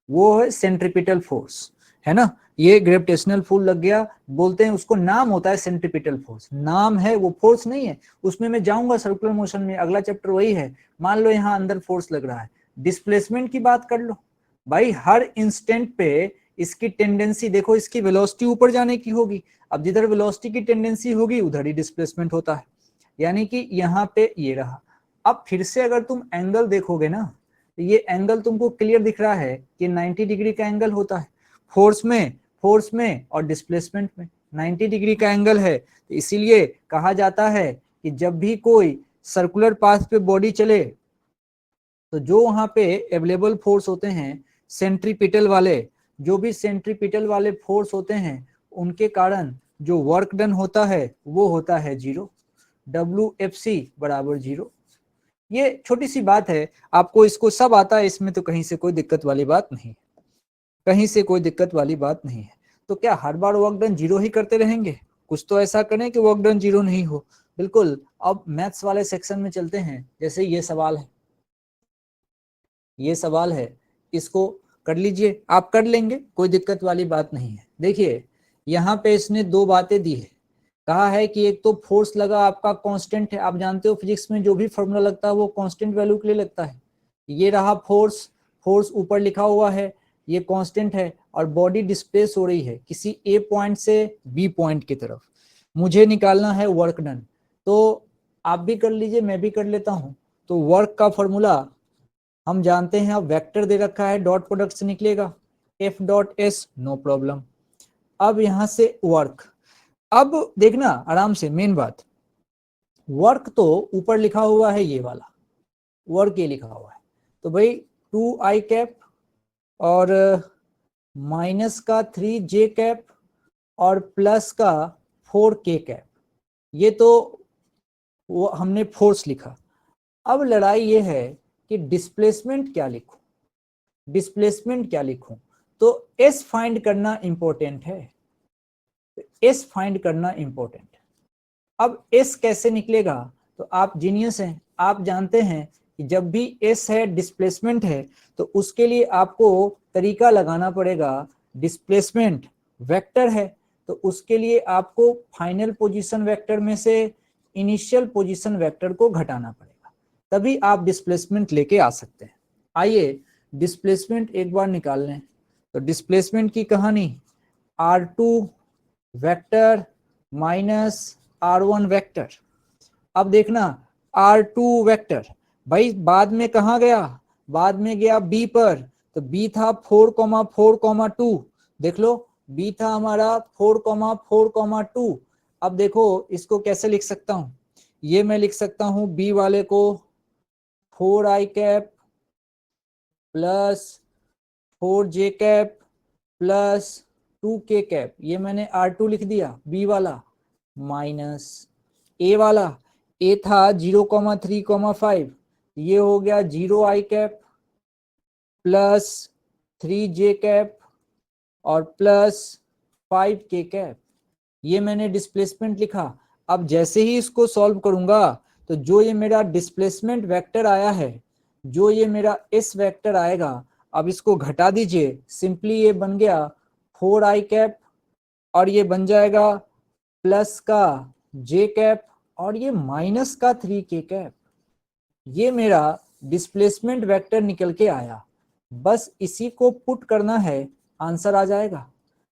वो है सेंट्रीपिटल फोर्स, है ना, ये ग्रेविटेशनल पुल लग गया, बोलते हैं उसको, नाम होता है सेंट्रीपिटल फोर्स, नाम है, वो फोर्स नहीं है। उसमें मैं जाऊंगा सर्कुलर मोशन में, अगला चैप्टर वही है। मान लो यहाँ अंदर फोर्स लग रहा है, डिस्प्लेसमेंट की बात कर लो, भाई हर इंस्टेंट पे इसकी टेंडेंसी देखो, इसकी वेलोसिटी ऊपर जाने की होगी, अब जिधर वेलोसिटी की टेंडेंसी होगी उधर ही डिस्प्लेसमेंट होता है, यानी कि यहाँ पे ये रहा। अब फिर से अगर तुम एंगल देखोगे ना, तो ये एंगल तुमको क्लियर दिख रहा है कि 90 डिग्री का एंगल होता है, फोर्स में और डिस्प्लेसमेंट में 90 डिग्री का एंगल है। तो इसीलिए कहा जाता है कि जब भी कोई सर्कुलर पाथ पे बॉडी चले तो जो वहां पे अवेलेबल फोर्स होते हैं सेंट्रीपिटल वाले, जो भी सेंट्रीपिटल वाले फोर्स होते हैं उनके कारण जो वर्क डन होता है वो होता है 0, WFC बराबर 0। ये छोटी सी बात है, आपको इसको सब आता है, इसमें तो कहीं से कोई दिक्कत वाली बात नहीं, कहीं से कोई दिक्कत वाली बात नहीं है। तो क्या हर बार वर्क डन 0 ही करते रहेंगे? कुछ तो ऐसा करें कि वर्क डन 0 नहीं हो। बिल्कुल। अब मैथ्स वाले सेक्शन में चलते हैं, जैसे ये सवाल है, ये सवाल है, इसको कर लीजिए, आप कर लेंगे, कोई दिक्कत वाली बात नहीं है। देखिए यहाँ पे इसने दो बातें दी है, कहा है कि एक तो फोर्स लगा आपका कांस्टेंट है, आप जानते हो फिजिक्स में जो भी फॉर्मूला लगता है वो कांस्टेंट वैल्यू के लिए लगता है। ये रहा फोर्स, फोर्स ऊपर लिखा हुआ है, ये कांस्टेंट है और बॉडी डिस्प्लेस हो रही है किसी ए पॉइंट से बी पॉइंट की तरफ, मुझे निकालना है वर्क डन। तो आप भी कर लीजिए, मैं भी कर लेता हूं। तो वर्क का फॉर्मूला हम जानते हैं, अब वेक्टर दे रखा है, डॉट प्रोडक्ट से निकलेगा F dot S, no problem. अब यहां से वर्क, अब देखना आराम से, मेन बात, वर्क तो ऊपर लिखा हुआ है, ये वाला वर्क ये लिखा हुआ है, तो भाई 2i कैप और माइनस का 3j कैप और प्लस का 4k कैप, ये तो वो हमने फोर्स लिखा। अब लड़ाई ये है कि डिस्प्लेसमेंट क्या लिखूं, डिस्प्लेसमेंट क्या लिखूं, तो एस फाइंड करना इंपॉर्टेंट है, एस फाइंड करना इंपॉर्टेंट। अब एस कैसे निकलेगा, तो आप जीनियस हैं, आप जानते हैं कि जब भी एस है डिस्प्लेसमेंट है, तो उसके लिए आपको तरीका लगाना पड़ेगा, डिस्प्लेसमेंट वेक्टर है तो उसके लिए आपको फाइनल पोजीशन वेक्टर में से इनिशियल पोजीशन वेक्टर को घटाना पड़ेगा, तभी आप डिस्प्लेसमेंट लेके आ सकते हैं। आइए डिस्प्लेसमेंट एक बार निकाल लें। तो डिस्प्लेसमेंट की कहानी, R2 vector minus R1 vector. अब देखना R2 वेक्टर भाई बाद में कहाँ गया, बाद में गया B पर, तो B था 4,4,2, देख लो B था हमारा 4,4,2। अब देखो इसको कैसे लिख सकता हूं, ये मैं लिख सकता हूं B वाले को 4i cap plus 4j cap plus 2k cap, ये मैंने R2 लिख दिया B वाला, माइनस ए वाला, ए था 0,3,5, ये हो गया 0i cap plus 3j cap और प्लस 5k कैप, ये मैंने डिस्प्लेसमेंट लिखा। अब जैसे ही इसको सॉल्व करूंगा तो जो ये मेरा डिस्प्लेसमेंट वेक्टर आया है, जो ये मेरा एस वेक्टर आएगा, अब इसको घटा दीजिए, सिंपली ये बन गया 4i कैप और ये बन जाएगा प्लस का j कैप और ये माइनस का 3k कैप, ये मेरा डिस्प्लेसमेंट वेक्टर निकल के आया। बस इसी को पुट करना है, आंसर आ जाएगा,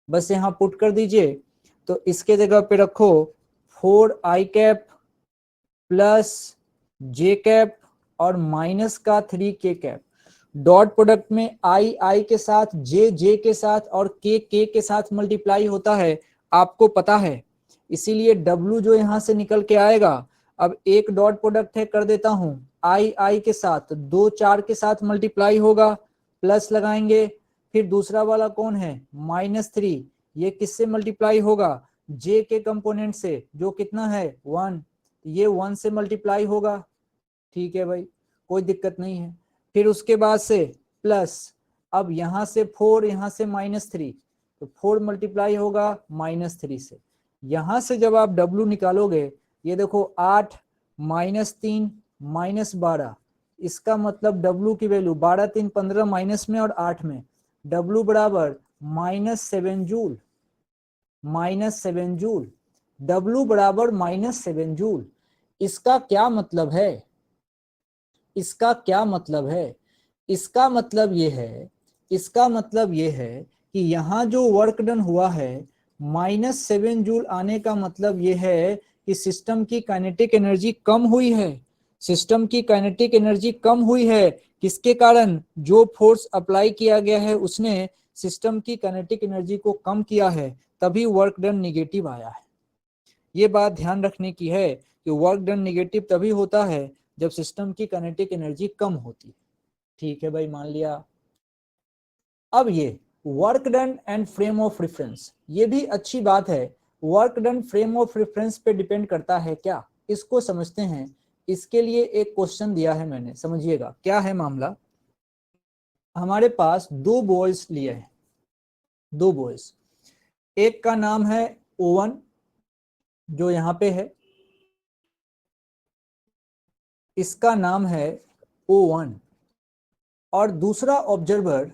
बस यहाँ पुट कर दीजिए। तो इसके जगह पे रखो 4i cap plus j cap और माइनस का 3k कैप, डॉट प्रोडक्ट में i के साथ j के साथ और k के साथ मल्टीप्लाई होता है, आपको पता है, इसीलिए w जो यहां से निकल के आएगा, अब एक डॉट प्रोडक्ट है कर देता हूं, i के साथ 2 4 के साथ मल्टीप्लाई होगा, प्लस लगाएंगे, फिर दूसरा वाला कौन है -3, ये किससे मल्टीप्लाई होगा, j के कंपोनेंट से जो कितना है 1, ये 1 से मल्टीप्लाई होगा, ठीक है भाई कोई दिक्कत नहीं है। फिर उसके बाद से प्लस, अब यहां से 4 यहां से -3, तो 4 मल्टीप्लाई होगा -3 से, यहां से जब आप W निकालोगे, ये देखो 8 -3 -12, इसका मतलब W की वैल्यू 12 3 15 माइनस में और 8 में, W बराबर -7 जूल, -7 जूल, W बराबर -7 जूल। इसका क्या मतलब है, इसका क्या मतलब है, इसका मतलब ये है, इसका मतलब ये है कि यहाँ जो वर्क डन हुआ है -7 जूल आने का मतलब ये है कि सिस्टम की काइनेटिक एनर्जी कम हुई है, सिस्टम की काइनेटिक एनर्जी कम हुई है, किसके कारण, जो फोर्स अप्लाई किया गया है उसने सिस्टम की काइनेटिक एनर्जी को कम किया है, तभी वर्क डन निगेटिव आया है। ये बात ध्यान रखने की है कि वर्क डन निगेटिव तभी होता है जब सिस्टम की काइनेटिक एनर्जी कम होती है, ठीक है भाई मान लिया। अब ये work done and frame of reference, ये भी अच्छी बात है, work done frame of reference पे डिपेंड करता है क्या, इसको समझते हैं। इसके लिए एक क्वेश्चन दिया है मैंने, समझिएगा क्या है मामला। हमारे पास 2 बॉयज लिए हैं, 2 बॉयज, एक का नाम है ओवन जो यहाँ पे है, इसका नाम है O1, और दूसरा ऑब्जर्वर,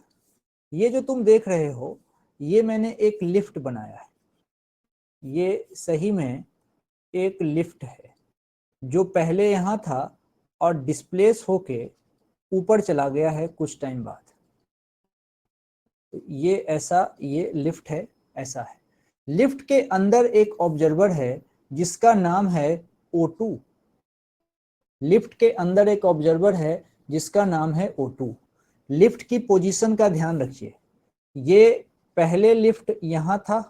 ये जो तुम देख रहे हो, ये मैंने एक लिफ्ट बनाया है, ये सही में एक लिफ्ट है जो पहले यहाँ था और डिस्प्लेस होके ऊपर चला गया है कुछ टाइम बाद, ये ऐसा, ये लिफ्ट है, ऐसा है। लिफ्ट के अंदर एक ऑब्जर्वर है जिसका नाम है O2, लिफ्ट के अंदर एक ऑब्जर्वर है जिसका नाम है O2। लिफ्ट की पोजीशन का ध्यान रखिए, ये पहले लिफ्ट यहाँ था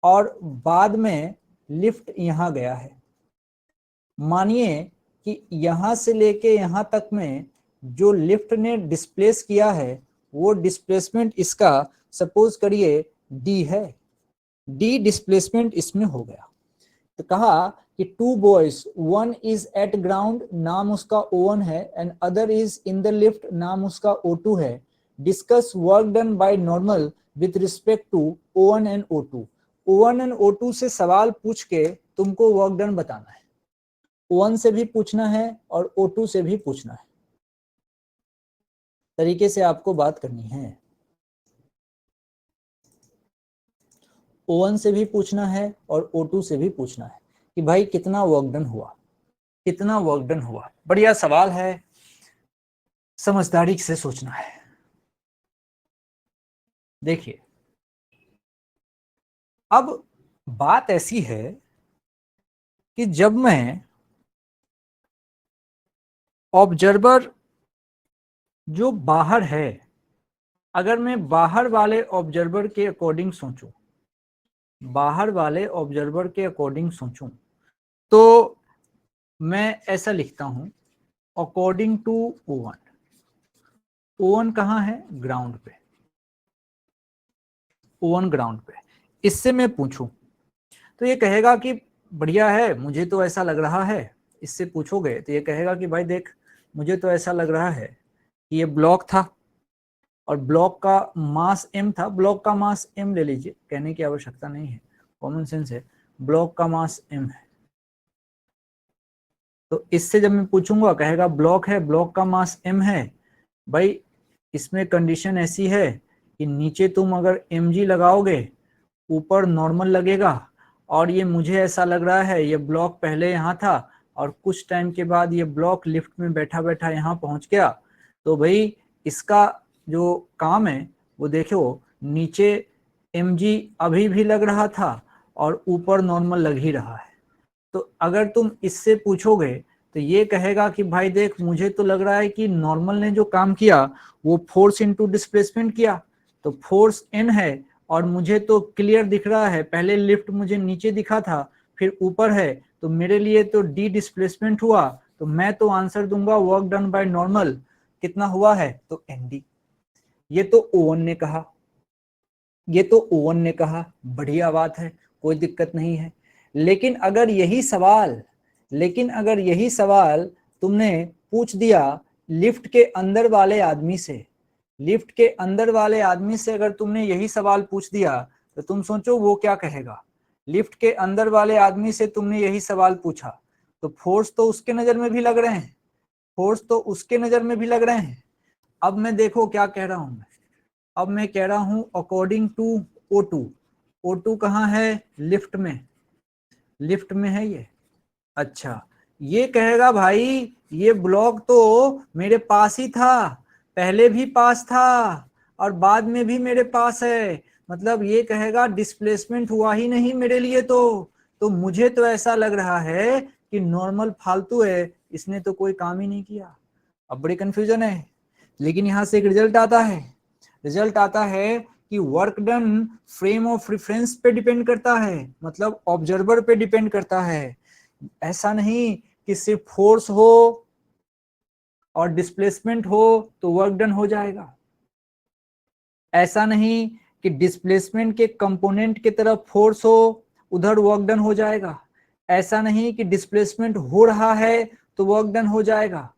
और बाद में लिफ्ट यहाँ गया है, मानिए कि यहां से लेके यहां तक में जो लिफ्ट ने डिस्प्लेस किया है वो डिस्प्लेसमेंट इसका सपोज करिए डी है, डी डिस्प्लेसमेंट इसमें हो गया। तो कहा कि two boys, one is at ground, नाम उसका O1 है, and other is in the lift, नाम उसका O2 है। Discuss work done by normal with respect to O1 and O2। O1 and O2 से सवाल पूछ के तुमको वर्क डन बताना है। O1 से भी पूछना है और O2 से भी पूछना है, तरीके से आपको बात करनी है। O1 से भी पूछना है और O2 से भी पूछना है कि भाई कितना वर्क डन हुआ, कितना वर्क डन हुआ। बढ़िया सवाल है, समझदारी से सोचना है। देखिए, अब बात ऐसी है कि जब मैं ऑब्जर्वर जो बाहर है, अगर मैं बाहर वाले ऑब्जर्वर के अकॉर्डिंग सोचूं, बाहर वाले ऑब्जर्वर के अकॉर्डिंग सोचूं, तो मैं ऐसा लिखता हूं अकॉर्डिंग टू O1। O1 कहां है? ग्राउंड पे। O1 ग्राउंड पे। इससे मैं पूछूं तो ये कहेगा कि बढ़िया है, मुझे तो ऐसा लग रहा है। इससे पूछोगे तो ये कहेगा कि भाई देख, मुझे तो ऐसा लग रहा है कि ये ब्लॉक था और ब्लॉक का मास m था, ब्लॉक का मास m ले लीजिए, कहने की आवश्यकता नहीं है, कॉमन सेंस है, ब्लॉक का मास m है। तो इससे जब मैं पूछूंगा कहेगा ब्लॉक है, ब्लॉक का मास m है। भाई इसमें कंडीशन ऐसी है कि नीचे तुम अगर mg लगाओगे, ऊपर नॉर्मल लगेगा, और ये मुझे ऐसा लग रहा है ये ब्लॉक पहले यहाँ था और कुछ टाइम के बाद ये ब्लॉक लिफ्ट में बैठा बैठा यहाँ पहुंच गया। तो भाई इसका जो काम है वो देखो, नीचे mg अभी भी लग रहा था और ऊपर नॉर्मल लग ही रहा है। तो अगर तुम इससे पूछोगे तो ये कहेगा कि भाई देख, मुझे तो लग रहा है कि नॉर्मल ने जो काम किया वो फोर्स इनटू डिस्प्लेसमेंट किया, तो फोर्स n है और मुझे तो क्लियर दिख रहा है, पहले लिफ्ट मुझे नीचे दिखा था फिर ऊपर है, तो मेरे लिए तो डी डिस्प्लेसमेंट हुआ। तो मैं तो आंसर दूंगा वर्क डन बाय नॉर्मल कितना हुआ है, तो nd। ये तो O1 ने कहा, ये तो O1 ने कहा, बढ़िया बात है, कोई दिक्कत नहीं है। लेकिन अगर यही सवाल, लेकिन अगर यही सवाल तुमने पूछ दिया लिफ्ट के अंदर वाले आदमी से, लिफ्ट के अंदर वाले आदमी से अगर तुमने यही सवाल पूछ दिया तो तुम सोचो वो क्या कहेगा। लिफ्ट के अंदर वाले आदमी से तुमने यही सवाल पूछा तो फोर्स तो उसके नजर में भी लग रहे हैं, फोर्स तो उसके नजर में भी लग रहे हैं। अब मैं देखो क्या कह रहा हूं मैं, अब मैं कह रहा हूं अकॉर्डिंग टू O2। O2 कहाँ है? लिफ्ट में, लिफ्ट में है ये। अच्छा, ये कहेगा भाई ये ब्लॉक तो मेरे पास ही था, पहले भी पास था और बाद में भी मेरे पास है, मतलब ये कहेगा डिस्प्लेसमेंट हुआ ही नहीं मेरे लिए। तो मुझे तो ऐसा लग रहा है कि नॉर्मल फालतू है, इसने तो कोई काम ही नहीं किया। अब बड़ी कंफ्यूजन है, लेकिन यहां से एक रिजल्ट आता है, रिजल्ट आता है कि work done frame of reference पे डिपेंड करता है, मतलब ऑब्जर्वर पे डिपेंड करता है। ऐसा नहीं कि सिर्फ फोर्स हो और डिस्प्लेसमेंट हो तो वर्क डन हो जाएगा, ऐसा नहीं कि डिस्प्लेसमेंट के कंपोनेंट की तरफ फोर्स हो उधर वर्क डन हो जाएगा, ऐसा नहीं कि डिस्प्लेसमेंट हो रहा है तो वर्क डन हो जाएगा।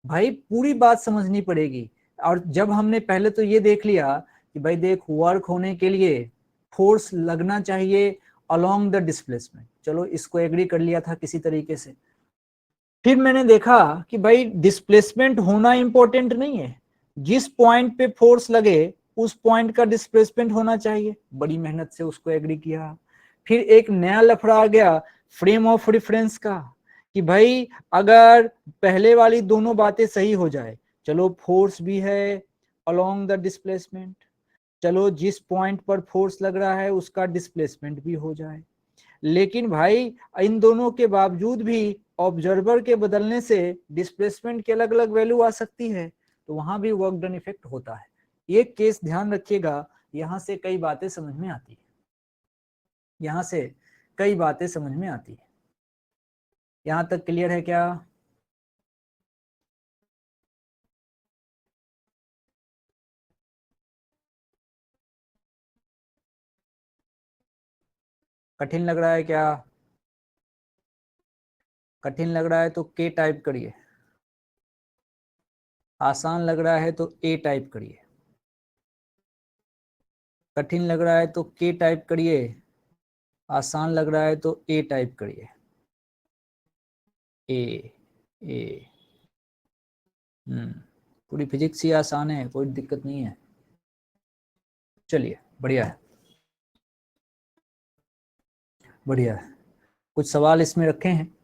भाई पूरी बात समझनी पड़ेगी। और जब हमने पहले तो ये देख लिया कि भाई देख, वर्क होने के लिए फोर्स लगना चाहिए अलोंग द डिस्प्लेसमेंट, चलो इसको एग्री कर लिया था किसी तरीके से। फिर मैंने देखा कि भाई डिस्प्लेसमेंट होना इंपॉर्टेंट नहीं है, जिस पॉइंट पे फोर्स लगे उस पॉइंट का डिस्प्लेसमेंट होना चाहिए, बड़ी मेहनत से उसको एग्री किया। फिर एक नया लफड़ा आ गया फ्रेम ऑफ रेफरेंस का, कि भाई अगर पहले वाली दोनों बातें सही हो जाए, चलो फोर्स भी है अलोंग द डिस्प्लेसमेंट, चलो जिस पॉइंट पर फोर्स लग रहा है उसका डिस्प्लेसमेंट भी हो जाए, लेकिन भाई इन दोनों के बावजूद भी ऑब्जर्वर के बदलने से डिस्प्लेसमेंट की अलग अलग वैल्यू आ सकती है, तो वहां भी वर्क डन इफेक्ट होता है। ये केस ध्यान रखिएगा, यहां से कई बातें समझ में आती है, यहां से कई बातें समझ में आती है। यहां तक क्लियर है क्या? कठिन लग रहा है क्या? कठिन लग रहा है तो के टाइप करिए, आसान लग रहा है तो ए टाइप करिए। कठिन लग रहा है तो के टाइप करिए, आसान लग रहा है तो ए टाइप करिए। ए ए पूरी फिजिक्स ही आसान है, कोई दिक्कत नहीं है। चलिए बढ़िया है, बढ़िया है। कुछ सवाल इसमें रखे हैं,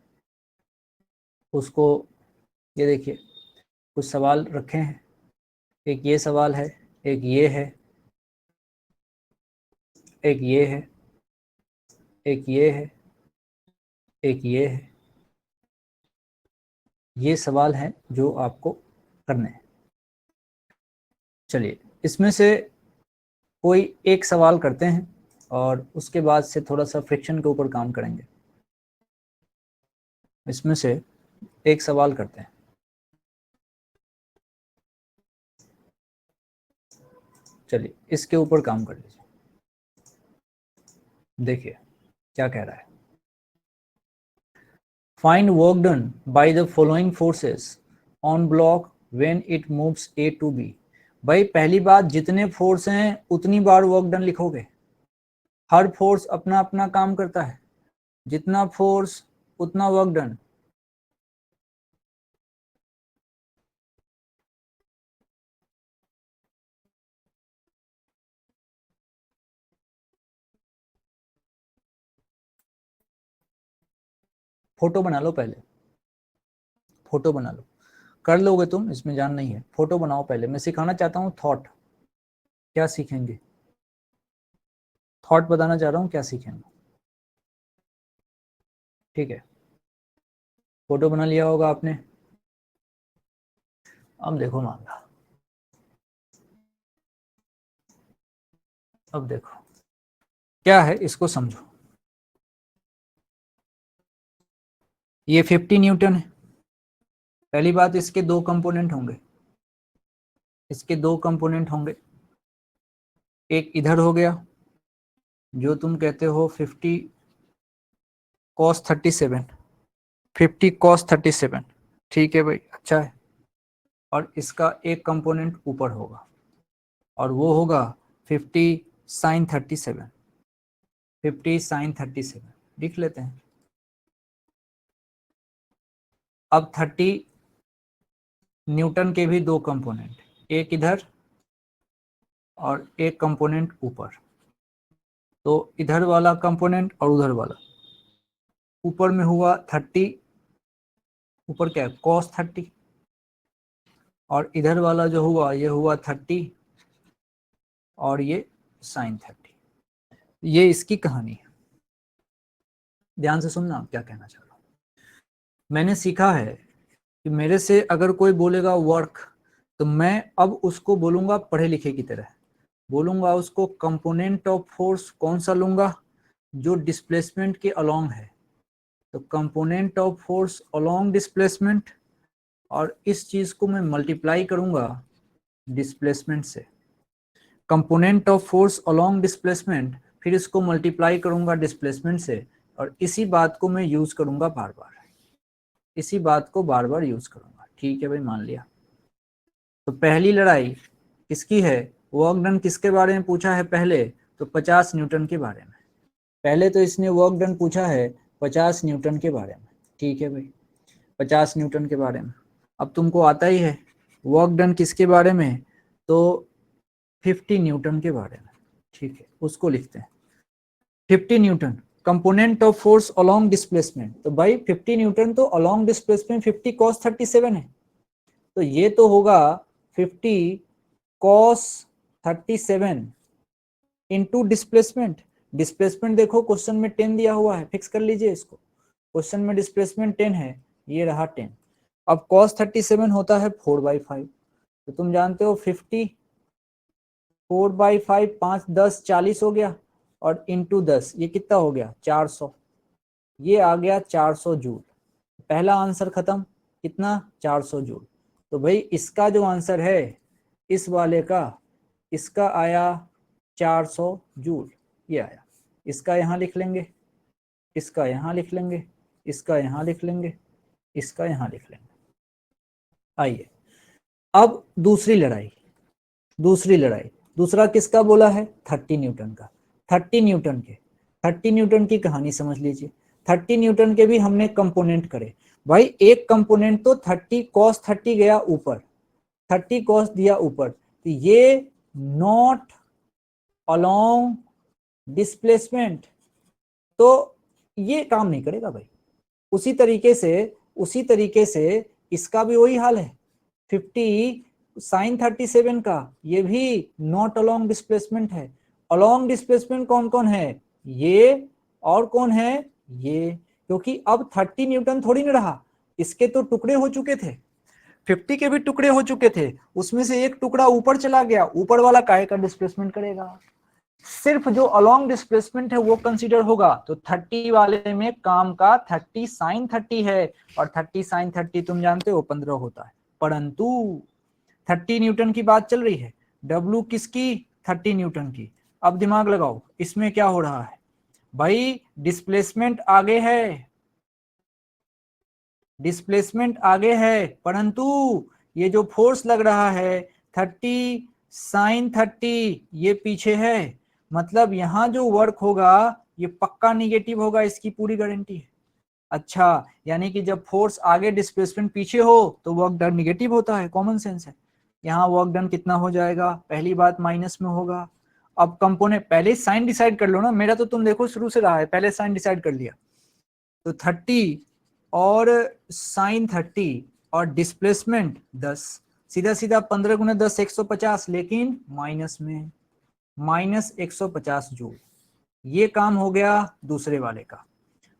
उसको ये देखिए, कुछ सवाल रखे हैं। एक ये सवाल है, एक ये है, एक ये है, एक ये है, एक ये है। ये सवाल हैं जो आपको करने हैं। चलिए इसमें से कोई एक सवाल करते हैं और उसके बाद से थोड़ा सा फ्रिक्शन के ऊपर काम करेंगे। इसमें से एक सवाल करते हैं। चलिए इसके ऊपर काम कर लीजिए। देखिए क्या कह रहा है। Find work done by the following forces on block when it moves A to B. भाई पहली बात, जितने फोर्स हैं उतनी बार वर्क डन लिखोगे। हर फोर्स अपना अपना काम करता है, जितना फोर्स उतना वर्क डन। फोटो बना लो पहले, फोटो बना लो। कर लोगे तुम, इसमें जान नहीं है। फोटो बनाओ पहले। मैं सिखाना चाहता हूँ थॉट, क्या सीखेंगे। थॉट बताना चाह रहा हूँ क्या सीखेंगे। ठीक है, फोटो बना लिया होगा आपने। अब देखो मामला, अब देखो क्या है, इसको समझो। ये 50 न्यूटन है। पहली बात, इसके दो कंपोनेंट होंगे, इसके दो कंपोनेंट होंगे। एक इधर हो गया, जो तुम कहते हो 50 cos 37, 50 cos 37। ठीक है भाई, अच्छा है। और इसका एक कंपोनेंट ऊपर होगा, और वो होगा 50 sin 37, 50 sin 37 लिख लेते हैं। अब 30 न्यूटन के भी दो कंपोनेंट, एक इधर और एक कंपोनेंट ऊपर। तो इधर वाला कंपोनेंट और उधर वाला, ऊपर में हुआ 30, ऊपर क्या है cos 30, और इधर वाला जो हुआ ये हुआ 30 और ये sin 30। ये इसकी कहानी है। ध्यान से सुनना आप क्या कहना चाह रहा हूँ। मैंने सीखा है कि मेरे से अगर कोई बोलेगा वर्क, तो मैं अब उसको बोलूंगा पढ़े लिखे की तरह, बोलूंगा उसको कंपोनेंट ऑफ फोर्स कौन सा लूंगा, जो डिस्प्लेसमेंट के अलोंग है। तो component of force along displacement, और इस चीज को मैं मल्टीप्लाई करूंगा डिस्प्लेसमेंट से। Component of force along displacement, फिर इसको मल्टीप्लाई करूंगा डिस्प्लेसमेंट से, और इसी बात को मैं यूज करूंगा बार बार, इसी बात को बार बार यूज करूंगा। ठीक है भाई, मान लिया। तो पहली लड़ाई किसकी है, वर्क डन किसके बारे में पूछा है पहले, तो 50 न्यूटन के बारे में। पहले तो इसने वर्क डन पूछा है 50 न्यूटन के बारे में। ठीक है भाई, 50 न्यूटन के बारे में। अब तुमको आता ही है वर्क डन किसके बारे में, तो 50 न्यूटन के बारे में। ठीक है, उसको लिखते हैं 50 Newton component of force along displacement. तो भाई 50 न्यूटन तो अलोंग डिस्प्लेसमेंट 50 cos 37 है, तो ये तो होगा 50 cos 37 इंटू डिस्प्लेसमेंट। डिस्प्लेसमेंट देखो क्वेश्चन में 10 दिया हुआ है, फिक्स कर लीजिए इसको। क्वेश्चन में डिस्प्लेसमेंट 10 है, ये रहा 10। अब cos 37 होता है 4/5, तो तुम जानते हो 50 4/5, 5 10 40 हो गया, और इंटू 10 ये कितना हो गया 400, ये आ गया 400 जूल। पहला आंसर खत्म, कितना 400 जूल। तो भाई इसका जो आंसर है इस वाले का, इसका आया 400 जूल, ये आया। इसका यहाँ लिख लेंगे, इसका यहाँ लिख लेंगे, इसका यहाँ लिख लेंगे, इसका यहाँ लिख लेंगे। आइए अब दूसरी लड़ाई, दूसरा किसका बोला है, 30 न्यूटन का। 30 न्यूटन की कहानी समझ लीजिए। 30 न्यूटन के भी हमने कंपोनेंट करे भाई। एक कंपोनेंट तो 30 cos 30 गया ऊपर, 30 cos दिया ऊपर, तो ये नॉट अलोंग डिस्प्लेसमेंट, तो ये काम नहीं करेगा भाई। उसी तरीके से इसका भी वही हाल है। 50 sin 37 का ये भी नॉट अलोंग डिस्प्लेसमेंट है। अलोंग डिस्प्लेसमेंट कौन कौन है, ये और कौन है, ये, क्योंकि अब 30 न्यूटन थोड़ी नहीं रहा, इसके तो टुकड़े हो चुके थे, 50 के भी टुकड़े हो चुके थे, उसमें से एक टुकड़ा ऊपर चला गया, ऊपर वाला काहे का डिस्प्लेसमेंट करेगा, सिर्फ जो अलोंग डिस्प्लेसमेंट है वो कंसीडर होगा। तो 30 वाले में काम का 30 sin 30 है, और 30 sin 30 तुम जानते हो 15 होता है। परंतु 30 न्यूटन की बात चल रही है, W किसकी, 30 न्यूटन की। अब दिमाग लगाओ, इसमें क्या हो रहा है भाई, डिस्प्लेसमेंट आगे है, डिस्प्लेसमेंट आगे है, परंतु ये जो फोर्स लग रहा है 30 sin 30 ये पीछे है, मतलब यहां जो वर्क होगा ये पक्का निगेटिव होगा, इसकी पूरी गारंटी है। अच्छा, यानी कि जब फोर्स आगे डिस्प्लेसमेंट पीछे हो तो वर्क डन निगेटिव होता है, कॉमन सेंस है। यहाँ वर्क डन कितना हो जाएगा, पहली बात माइनस में होगा। अब कंपोनेंट पहले साइन डिसाइड कर लो ना, मेरा तो तुम देखो शुरू से रहा है, पहले साइन डिसाइड कर लिया। तो 30 और साइन 30 और डिस्प्लेसमेंट 10, सीधा सीधा 15 गुना 10 150, लेकिन माइनस में, माइनस 150 जूल। ये काम हो गया दूसरे वाले का।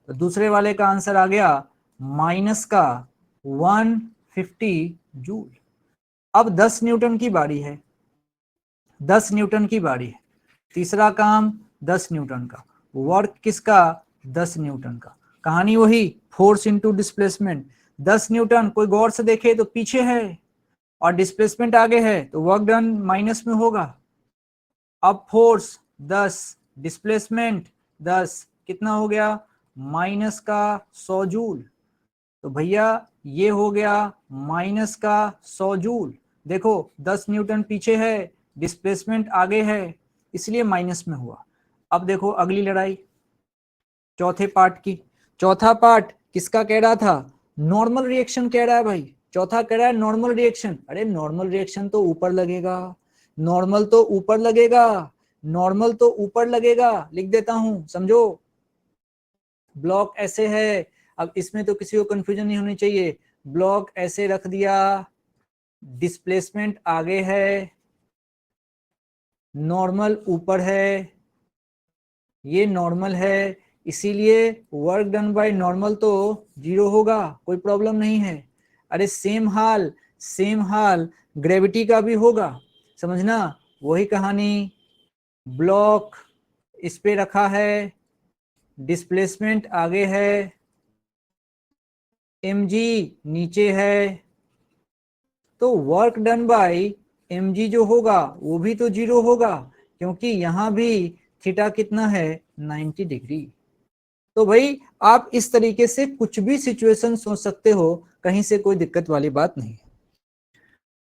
तो दूसरे वाले का आंसर आ गया माइनस का 150 जूल। अब 10 न्यूटन की बारी है, 10 न्यूटन की बारी है। तीसरा काम 10 न्यूटन का, वर्क किसका, 10 न्यूटन का। कहानी वही, फोर्स इनटू डिस्प्लेसमेंट। 10 न्यूटन कोई गौर से देखे तो पीछे है, और डिस्प्लेसमेंट आगे है, तो वर्क डन माइनस में होगा। अब फोर्स 10, डिस्प्लेसमेंट 10, कितना हो गया, माइनस का 100 जूल। तो भैया ये हो गया माइनस का 100 जूल। देखो 10 न्यूटन पीछे है, डिस्प्लेसमेंट आगे है, इसलिए माइनस में हुआ। अब देखो अगली लड़ाई चौथे पार्ट की। चौथा पार्ट किसका कह रहा था, नॉर्मल रिएक्शन कह रहा है भाई। चौथा कह रहा है नॉर्मल रिएक्शन। अरे नॉर्मल रिएक्शन तो ऊपर लगेगा, नॉर्मल तो ऊपर लगेगा, नॉर्मल तो ऊपर लगेगा, लिख देता हूं समझो। ब्लॉक ऐसे है, अब इसमें तो किसी को कंफ्यूजन नहीं होनी चाहिए। ब्लॉक ऐसे रख दिया, डिस्प्लेसमेंट आगे है, नॉर्मल ऊपर है, ये नॉर्मल है, इसीलिए वर्क डन बाय नॉर्मल तो 0 होगा, कोई प्रॉब्लम नहीं है। अरे सेम हाल ग्रेविटी का भी होगा, समझना वही कहानी। ब्लॉक इस पे रखा है, डिस्प्लेसमेंट आगे है, mg नीचे है, तो वर्क डन बाय mg जो होगा वो भी तो 0 होगा, क्योंकि यहां भी थीटा कितना है, 90 डिग्री। तो भाई आप इस तरीके से कुछ भी सिचुएशन सोच सकते हो, कहीं से कोई दिक्कत वाली बात नहीं।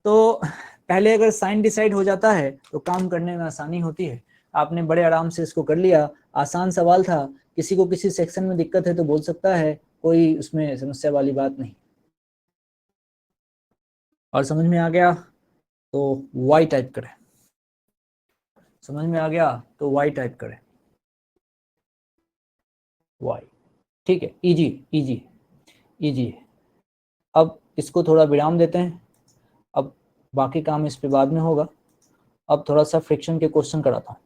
तो पहले अगर साइन डिसाइड हो जाता है तो काम करने में आसानी होती है। आपने बड़े आराम से इसको कर लिया, आसान सवाल था। किसी को किसी सेक्शन में दिक्कत है तो बोल सकता है, कोई उसमें समस्या वाली बात नहीं। और समझ में आ गया तो y टाइप करें, समझ में आ गया तो y टाइप करें, y, ठीक है, इजी। अब इसको थोड़ा विराम देते हैं, अब बाकी काम इस पे बाद में होगा। अब थोड़ा सा फ्रिक्शन के क्वेश्चन कराता हूँ।